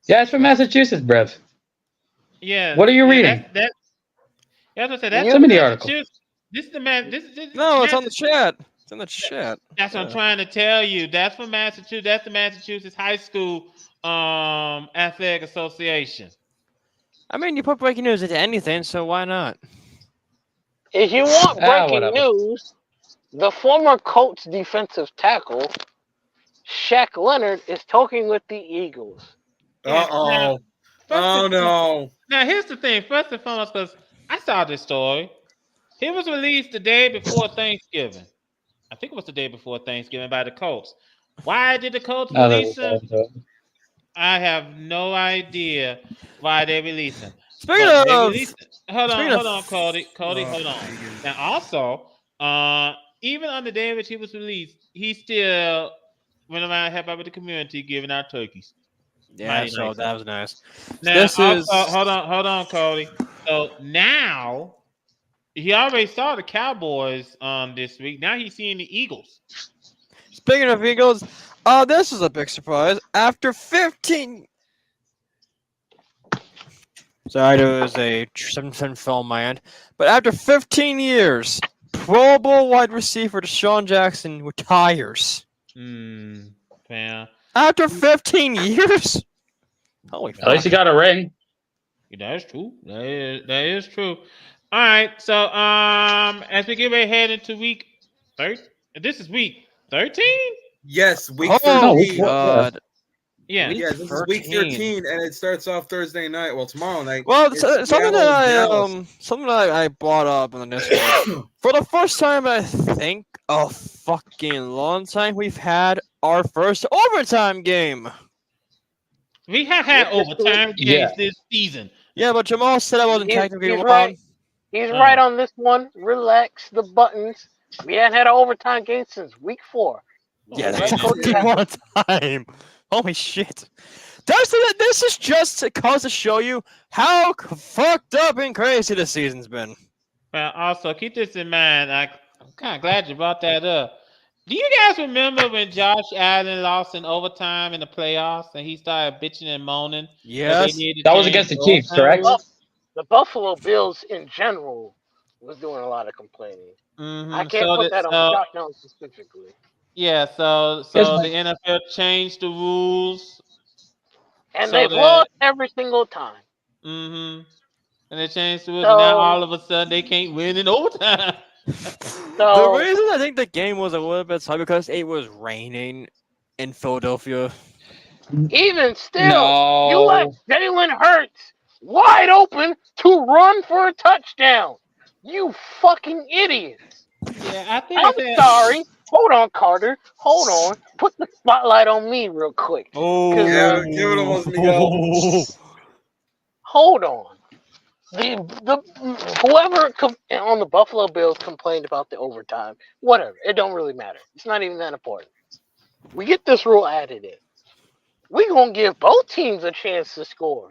Yeah, it's from Massachusetts, bruv. Yeah. What are you reading? That's what I said. Send me the article. This is the man. No, it's on the chat. It's in the chat. That's what I'm trying to tell you. That's from Massachusetts. That's the Massachusetts High School Athletic Association. I mean, you put breaking news into anything, so why not? If you want breaking whatever. news, the former Colts defensive tackle, Shaq Leonard, is talking with the Eagles. Uh-oh. Oh, no. Now, here's the thing. First and foremost, because I saw this story. He was released the day before Thanksgiving. I think it was the day before Thanksgiving by the Colts. Why did the Colts release him? I have no idea why they released him. Speaking But they of, released him. Hold on, Cody. Cody, hold on. Now, also, even under David, he was released. He still went around helping out with the community, giving out turkeys. Yeah, so that was nice. Now, This is hold on, Cody. So now he already saw the Cowboys this week. Now he's seeing the Eagles. Speaking of Eagles, this is a big surprise. After 15, sorry, there was a 7% fell on my end, but after 15 years, Pro Bowl wide receiver Deshaun Jackson retires. Yeah. After 15 years. Holy fuck. At least he got a ring. That is true. That is true. All right. So as we get ready to head into week 13, this is week 13? Yes, week Oh, 13. God. Yeah. Yeah, this is week 13, and it starts off Thursday night. Well, tomorrow night. Well, It's something Seattle, that I brought up in the Discord. For the first time, I think a fucking long time, we've had our first overtime game. We have had overtime games this season. Yeah, but Jamal said I wasn't technically He's allowed. right. He's right on this one. Relax the buttons. We hadn't had an overtime game since week 4. Yeah, that's one time. Holy shit. This is just to cause to show you how fucked up and crazy the season's been. Well, also keep this in mind. I'm kind of glad you brought that up. Do you guys remember when Josh Allen lost in overtime in the playoffs and he started bitching and moaning? Yes. That was against the Chiefs, correct? The Buffalo Bills in general was doing a lot of complaining. I can't put that on Josh Allen specifically. Yeah, so the NFL changed the rules. And they've lost every single time. And they changed the rules, and now all of a sudden they can't win in overtime. The reason I think the game was a little bit slow because it was raining in Philadelphia. Even still, you let Jalen Hurts wide open to run for a touchdown. You fucking idiots. Yeah, I think I'm sorry. Hold on, Carter. Hold on. Put the spotlight on me real quick. Oh, yeah, give it almost Miguel. Hold on. Whoever on the Buffalo Bills complained about the overtime, whatever. It don't really matter. It's not even that important. We get this rule added in. We're going to give both teams a chance to score.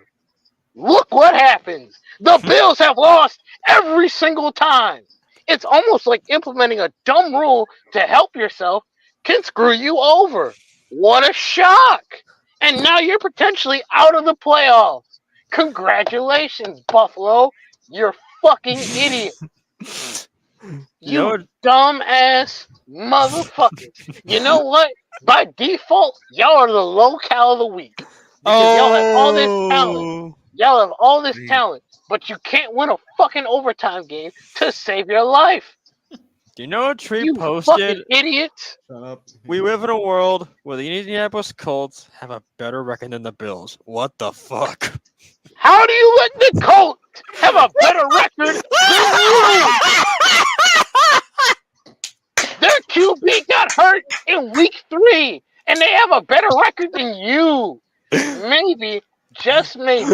Look what happens. The Bills have lost every single time. It's almost like implementing a dumb rule to help yourself can screw you over. What a shock. And now you're potentially out of the playoffs. Congratulations, Buffalo. You're fucking idiot. You dumbass motherfuckers. You know what? By default, y'all are the low cal of the week. Because y'all have all this talent. Y'all have all this talent, but you can't win a fucking overtime game to save your life. Do you know what Tree You posted? fucking idiots. We live in a world where the Indianapolis Colts have a better record than the Bills. What the fuck? How do you let the Colts have a better record than you? Their QB got hurt in week 3, and they have a better record than you. Maybe, just maybe,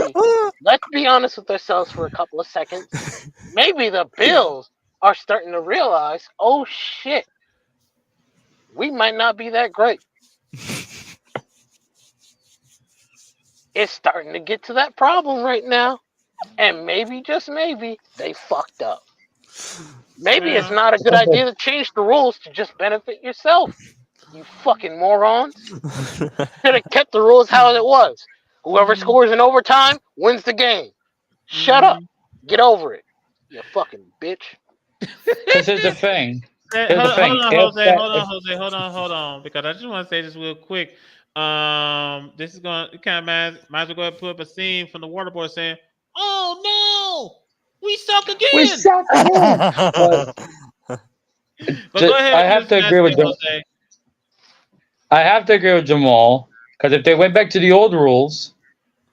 let's be honest with ourselves for a couple of seconds. Maybe the Bills are starting to realize, oh shit, we might not be that great. It's starting to get to that problem right now. And maybe, just maybe, they fucked up. Maybe it's not a good idea to change the rules to just benefit yourself. You fucking morons. Should have kept the rules how it was. Whoever scores in overtime wins the game. Shut up. Get over it. You fucking bitch. This is the thing. Hold on, because I just want to say this real quick. This is going to kind of might as well go ahead and put up a scene from the Waterboy saying, Oh no, we suck again. We suck again. But go ahead. I have to agree with Jose. I have to agree with Jamal because if they went back to the old rules,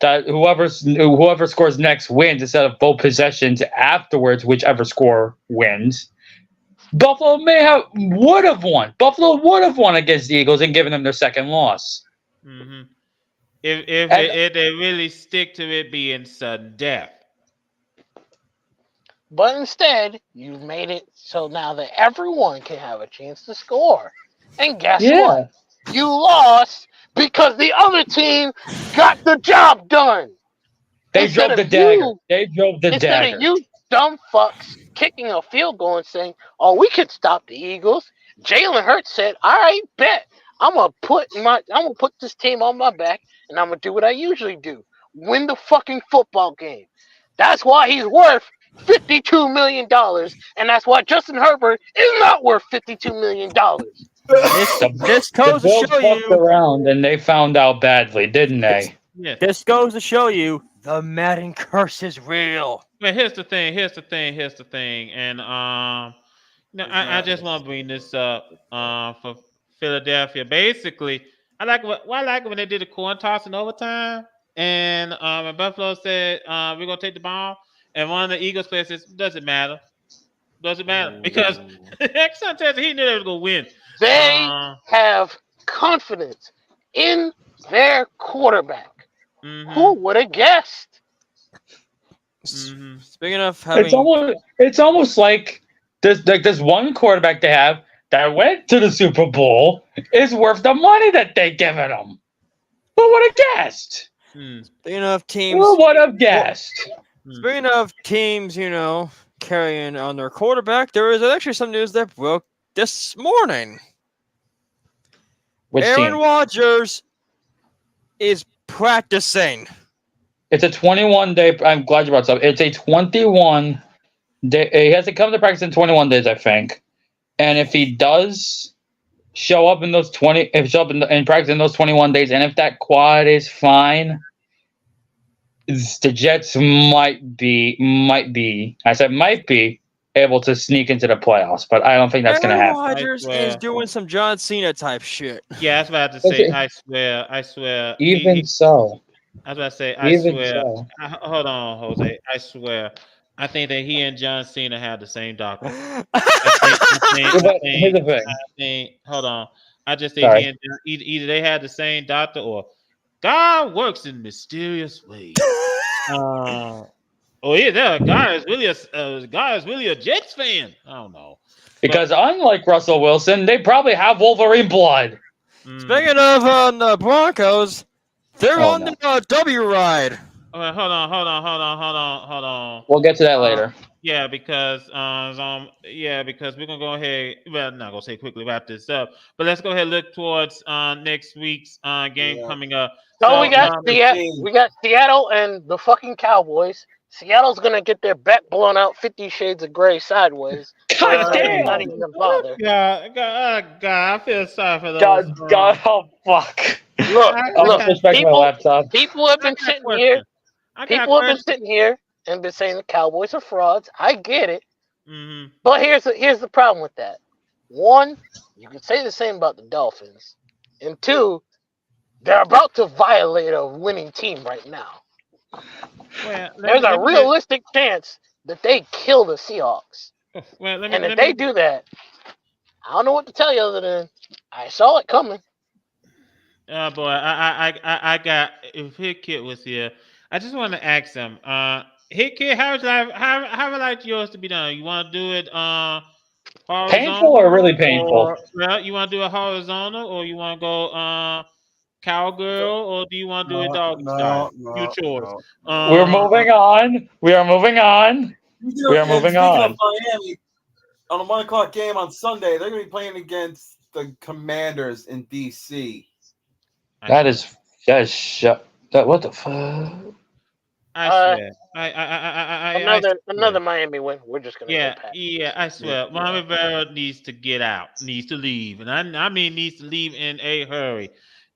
that whoever scores next wins instead of both possessions afterwards, whichever score wins. Buffalo would have won. Buffalo would have won against the Eagles and given them their second loss. Mm-hmm. If they really stick to it being sudden death. But instead, you've made it so now that everyone can have a chance to score. And guess what? You lost because the other team got the job done. They drove the dagger. Instead of you dumb fucks kicking a field goal and saying, "Oh, we can stop the Eagles," Jalen Hurts said, "All right, bet. I'm gonna put this team on my back, and I'm gonna do what I usually do: win the fucking football game." That's why he's worth $52 million, and that's why Justin Herbert is not worth $52 million. This goes to show you. Around and they found out badly, didn't they? Yes. This goes to show you the Madden curse is real. But here's the thing, and I just want to bring this up for Philadelphia. Basically, I like when they did the coin toss in overtime, and Buffalo said we're gonna take the ball, and one of the Eagles players says doesn't matter, because sometimes he knew they was gonna win. They have confidence in their quarterback. Mm-hmm. Who would have guessed? Mm-hmm. Speaking of having, it's almost like this one quarterback they have that went to the Super Bowl is worth the money that they given him. Who would have guessed? Speaking of teams, who would have guessed? Speaking of teams, carrying on their quarterback, there is actually some news that broke this morning. Aaron Rodgers is practicing. It's a 21-day. I'm glad you brought this up. It's a 21-day. He has to come to practice in 21 days, I think. And if he does show up in those in practice in those 21 days, and if that quad is fine, the Jets might be. I said might be able to sneak into the playoffs, but I don't think that's going to happen. Aaron Rodgers is doing some John Cena type shit. Yeah, that's what I have to say. I swear. Even so. I was about to say, I swear. Hold on, Jose. I swear. I think that he and John Cena have the same doctor. Hold on. I just think either they had the same doctor or God works in mysterious ways. God is really a Jets fan. I don't know. Because unlike Russell Wilson, they probably have Wolverine blood. Speaking of the Broncos, they're on the W ride. Hold on. We'll get to that later. Yeah, because we're gonna go ahead. Well, I'm not gonna say quickly wrap this up, but let's go ahead and look towards next week's game coming up. So we got Seattle and the fucking Cowboys. Seattle's gonna get their bet blown out 50 Shades of Grey sideways. God damn! Not even bother. God, I feel sorry for those. God, oh fuck! Look, people have been sitting here. People have been sitting here and been saying the Cowboys are frauds. I get it, but here's the problem with that. One, you can say the same about the Dolphins, and two, they're about to violate a winning team right now. Well, there's a realistic chance that they kill the Seahawks. And if they do that, I don't know what to tell you other than I saw it coming. Oh boy, I got if Hit Kit was here, I just want to ask him. Hit Kit, how would I like yours to be done? You want to do it horizontal? Painful or really painful? You want to do it horizontal, or you want to go cowgirl, or do you want to do it dog style? Your choice. We're moving on. We are moving on. We are moving on. Of Miami, on a 1 o'clock game on Sunday, they're going to be playing against the Commanders in DC. That is what the fuck? I swear. Another Miami win. We're just gonna I swear. Miami Rivera needs to get out, needs to leave, and I mean needs to leave in a hurry.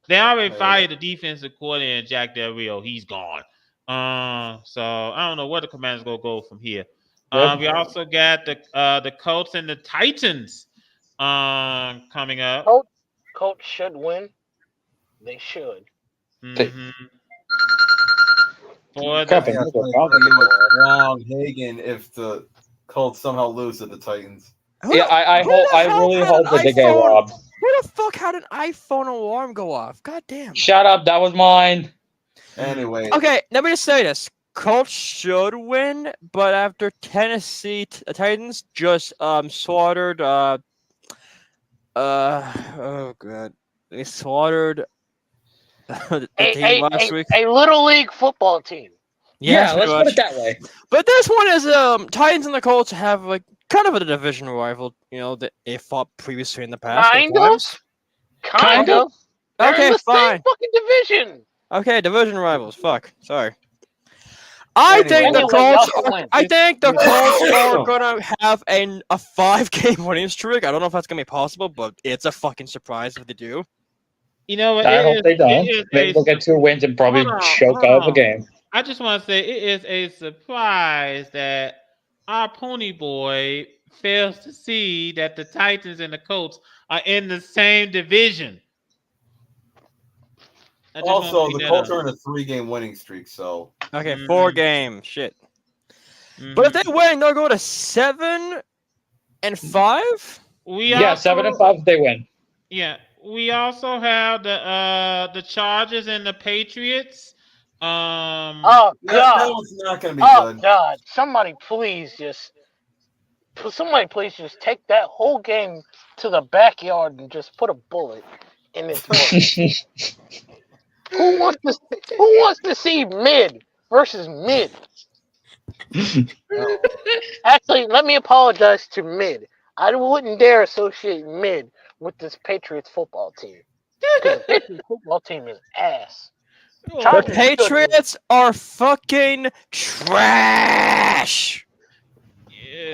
They already fired the defensive coordinator, Jack Del Rio. He's gone. So I don't know where the Commanders gonna go from here. Yep. We also got the Colts and the Titans coming up. Colts should win. They should. Mm-hmm. For I think I'd play you with Long Hagen if the Colts somehow lose to the Titans. Yeah, I really hope that they get robbed. Who the fuck had an iPhone alarm go off? God damn. Shut up, that was mine. Anyway. Okay, let me just say this. Colts should win, but after Tennessee Titans just slaughtered oh god. They slaughtered the team last week. A little league football team. Yeah, let's put it that way. But this one is Titans and the Colts have like kind of a division rival, you know, that they fought previously in the past. Kind of. They're Okay, in the fine. same fucking division. Okay, division rivals. Fuck. Sorry. I think the Colts are gonna have a 5-game winning streak. I don't know if that's gonna be possible, but it's a fucking surprise if they do. You know what? I hope they don't. Maybe they'll get 2 wins and probably choke out the game. I just want to say it is a surprise that our pony boy fails to see that the Titans and the Colts are in the same division. Also, the Colts are in a 3-game winning streak, so. Okay, 4 games. Shit. But if they win, they'll go to 7-5. 7-5 if they win. Yeah, we also have the Chargers and the Patriots. Oh God! That one's not going to be good. God! Somebody please just take that whole game to the backyard and just put a bullet in its foot. Who wants to see mid versus mid? Actually, let me apologize to mid. I wouldn't dare associate mid with this Patriots football team. Because the Patriots football team is ass. The Patriots are fucking trash.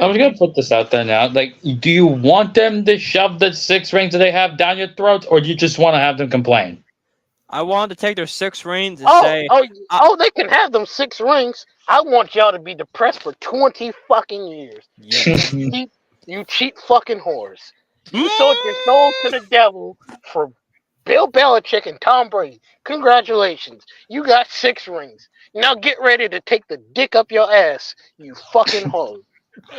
I was gonna put this out there now. Like, do you want them to shove the 6 rings that they have down your throats, or do you just want to have them complain? I want to take their 6 rings and say, they can have them 6 rings. I want y'all to be depressed for 20 fucking years. Yeah. You cheap fucking whores. You sold your souls to the devil for Bill Belichick and Tom Brady. Congratulations. You got 6 rings. Now get ready to take the dick up your ass, you fucking hoe.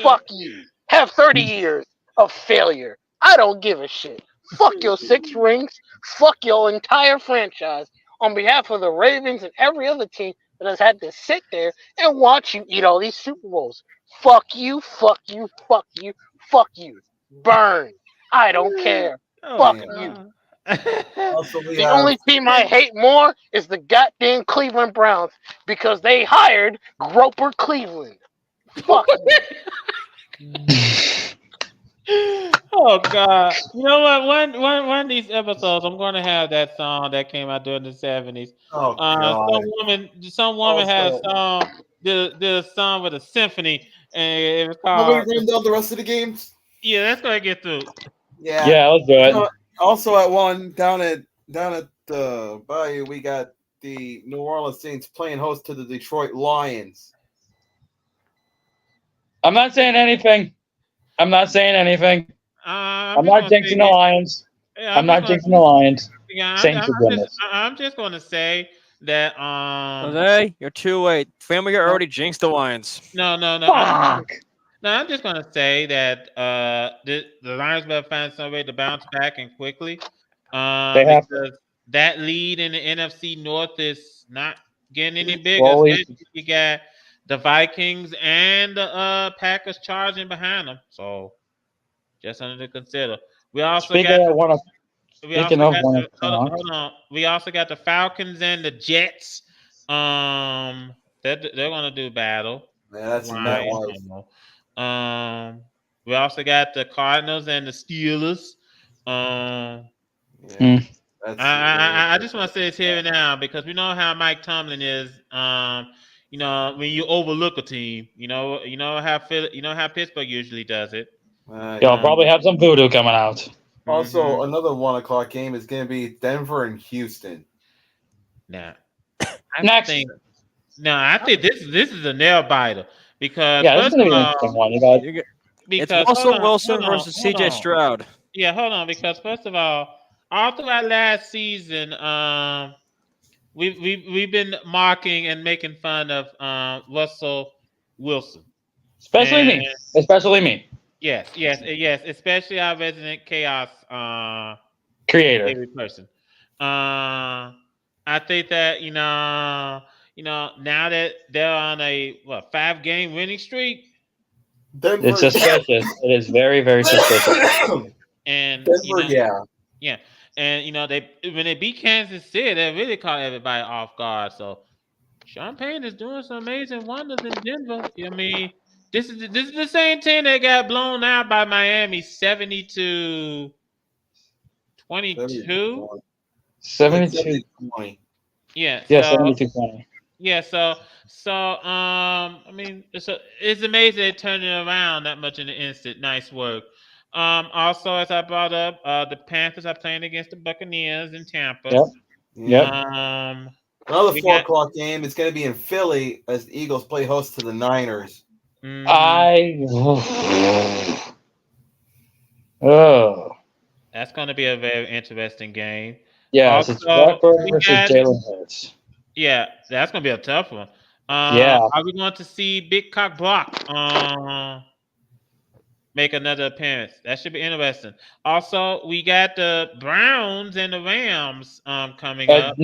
Fuck you. Have 30 years of failure. I don't give a shit. Fuck your 6 rings. Fuck your entire franchise. On behalf of the Ravens and every other team that has had to sit there and watch you eat all these Super Bowls. Fuck you, fuck you, fuck you, fuck you. Burn. I don't care. Fuck you. The only team I hate more is the goddamn Cleveland Browns because they hired Groper Cleveland. Fuck you. Oh God! You know what? One of these episodes, I'm going to have that song that came out during the 70s. Oh God! Some woman had a song, did a song with a symphony, and it was called. Are we running down the rest of the games? Yeah, let's go and get through. Yeah, let's do it. Also, at one down at the Bayou, we got the New Orleans Saints playing host to the Detroit Lions. I'm not saying anything. I'm not jinxing the Lions. I'm not jinxing the Lions. Yeah, Saints will win this. I'm just going to say that. Jose, you're too late. Family Guy already jinxed the Lions. No. Fuck. I'm just going to say that the Lions better find some way to bounce back and quickly. Because that lead in the NFC North is not getting any bigger. You got the Vikings and the Packers charging behind them. So just something to consider. We also got the Falcons and the Jets. They're going to do battle. Man, that's we also got the Cardinals and the Steelers. I just want to say this here and now because we know how Mike Tomlin is. You know, when you overlook a team, you know how Pittsburgh usually does it. Y'all probably have some voodoo coming out. Also, another 1:00 game is going to be Denver and Houston. Nah, No, I think this is a nail biter because Yeah, this is first gonna of be an all, interesting one. You got It's because Russell Wilson versus hold CJ on. Stroud. Yeah, hold on. Because first of all throughout last season, we've been mocking and making fun of Russell Wilson, especially and me. Especially me. yes, especially our resident chaos Creator. favorite person. I think that now that they're on a 5-game winning streak, It's suspicious. It is very, very suspicious. and Denver, yeah. yeah, and they when they beat Kansas City, they really caught everybody off guard. So Sean Payton is doing some amazing wonders in Denver. I mean, this is the same team that got blown out by Miami 70-22. 72-20. Yeah. Yeah, So 72-20. yeah. So I mean, it's amazing they turned it around that much in an instant. Nice work. Also, as I brought up, the Panthers are playing against the Buccaneers in Tampa. Yep. Another we 4 got- o'clock game. It's going to be in Philly as the Eagles play host to the Niners. That's going to be a very interesting game. Yes, it's Blackburn versus Jalen Hurts. Yeah, that's going to be a tough one. Yeah. Are we going to see Big Cock Brock make another appearance? That should be interesting. Also, we got the Browns and the Rams coming up.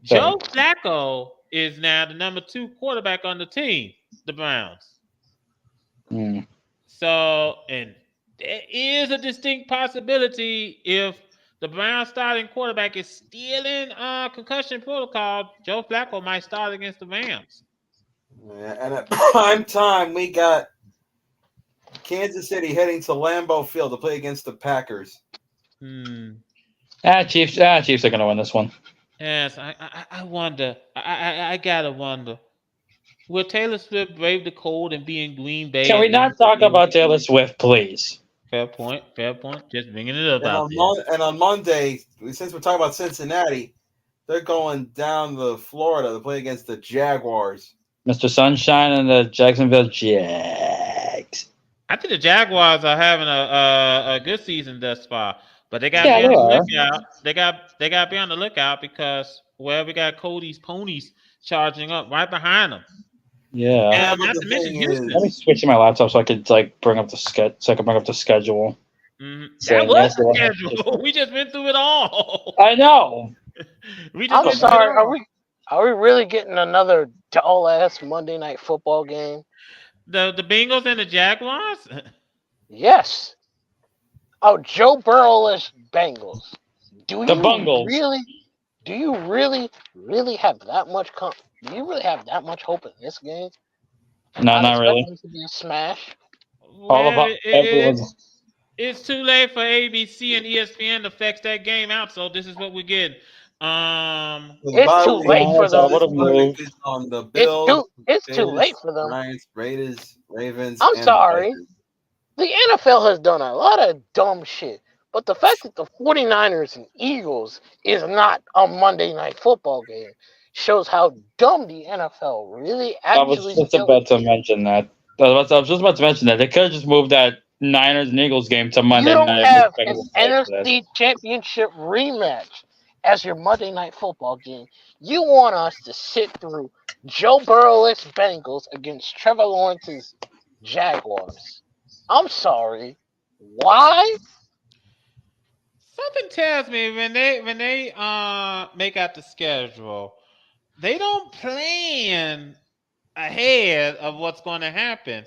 Joe Flacco is now the number 2 quarterback on the team, the Browns. So, and there is a distinct possibility if the Browns starting quarterback is still in concussion protocol, Joe Flacco might start against the Rams. Yeah, and at prime time, we got Kansas City heading to Lambeau Field to play against the Packers. Chiefs are going to win this one. Yes, I wonder. I gotta wonder. Will Taylor Swift brave the cold and be in Green Bay? Can we not talk about Taylor Swift, please? Fair point. Just bringing it up And out there. And on Monday, since we're talking about Cincinnati, they're going down to Florida to play against the Jaguars. Mr. Sunshine and the Jacksonville Jags. I think the Jaguars are having a good season thus far, but they got to be on the lookout. They got to be on the lookout because we got Cody's ponies charging up right behind them. Yeah. And not to mention Houston. Let me switch to my laptop so I could bring up the schedule. That was the schedule. We just went through it all. I know. I'm sorry. Are we really getting another dull ass Monday Night Football game? The Bengals and the Jaguars? Yes. Oh, Joe Burrow-less Bengals. Do you really have that much do you really have that much hope in this game? No, not really. It to be a smash. It's too late for ABC and ESPN to flex that game out, so this is what we get. It's too late for them. On the Bills, it's too late for them. Giants, Raiders, Ravens. I'm sorry. The NFL has done a lot of dumb shit. But the fact that the 49ers and Eagles is not a Monday Night Football game shows how dumb the NFL really actually is. I was just about to mention that. They could have just moved that Niners and Eagles game to Monday night. You don't have an NFC Championship rematch as your Monday Night Football game. You want us to sit through Joe Burrow-less Bengals against Trevor Lawrence's Jaguars. I'm sorry. Why? Something tells me when they make out the schedule, they don't plan ahead of what's going to happen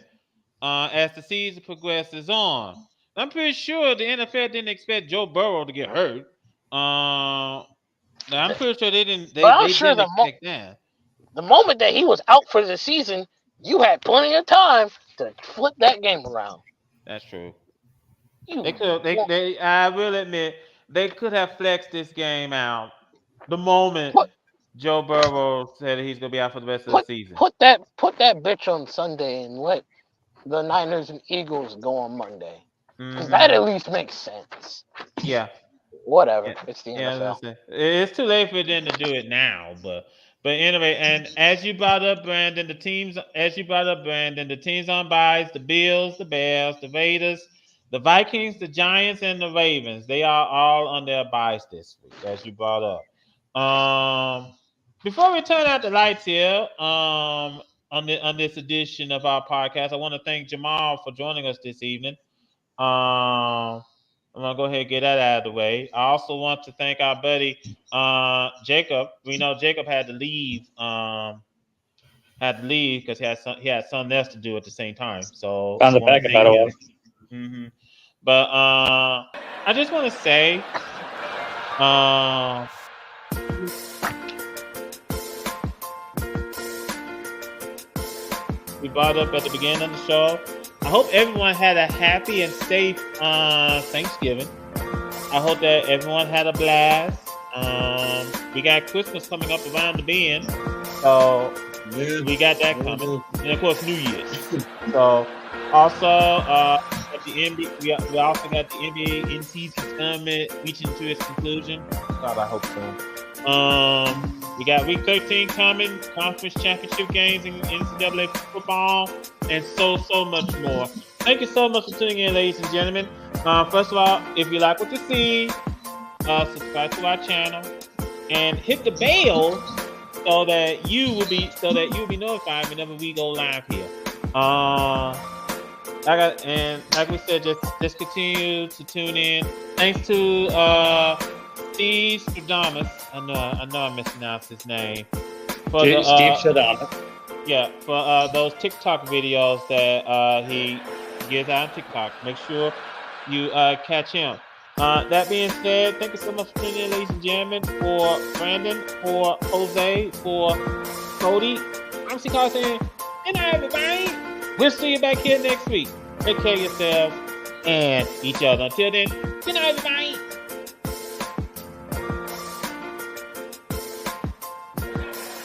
as the season progresses on. I'm pretty sure the NFL didn't expect Joe Burrow to get hurt. I'm pretty sure they didn't. They didn't expect that. The moment that he was out for the season, you had plenty of time to flip that game around. That's true. I will admit they could have flexed this game out the moment Joe Burrow said he's gonna be out for the rest of the season. Put that bitch on Sunday and let the Niners and Eagles go on Monday. Because that at least makes sense. Yeah. Whatever. It's the Yeah, NFL. it's too late for them to do it now, but anyway, and as you brought up, Brandon, the teams on buys: the Bills, the Bears, the Raiders, the Vikings, the Giants, and the Ravens. They are all on their buys this week, as you brought up. Before we turn out the lights here, on this edition of our podcast, I want to thank Jamal for joining us this evening. I'm gonna go ahead and get that out of the way. I also want to thank our buddy Jacob. We know Jacob had to leave because he had something else to do at the same time. So Found the bag, by the way. But I just want to say, we brought up at the beginning of the show. I hope everyone had a happy and safe Thanksgiving. I hope that everyone had a blast. We got Christmas coming up around the bend, so we got that coming, and of course New Year's. So also at the NBA, we also got the NBA in-season tournament reaching to its conclusion. God, I hope so. We got Week 13 coming, conference championship games in NCAA football, and so much more. Thank you so much for tuning in, ladies and gentlemen. First of all, if you like what you see, subscribe to our channel and hit the bell so that you will be notified whenever we go live here. Like we said, just continue to tune in. Thanks to Steve Stradamus. I know I mispronounced his name. Steve Stradamus. Yeah, for those TikTok videos that he gives out on TikTok. Make sure you catch him. That being said, thank you so much for tuning in, ladies and gentlemen. For Brandon, for Jose, for Cody, I'm C. Carson. Good night, everybody. We'll see you back here next week. Take care of yourselves and each other. Until then, good night, everybody.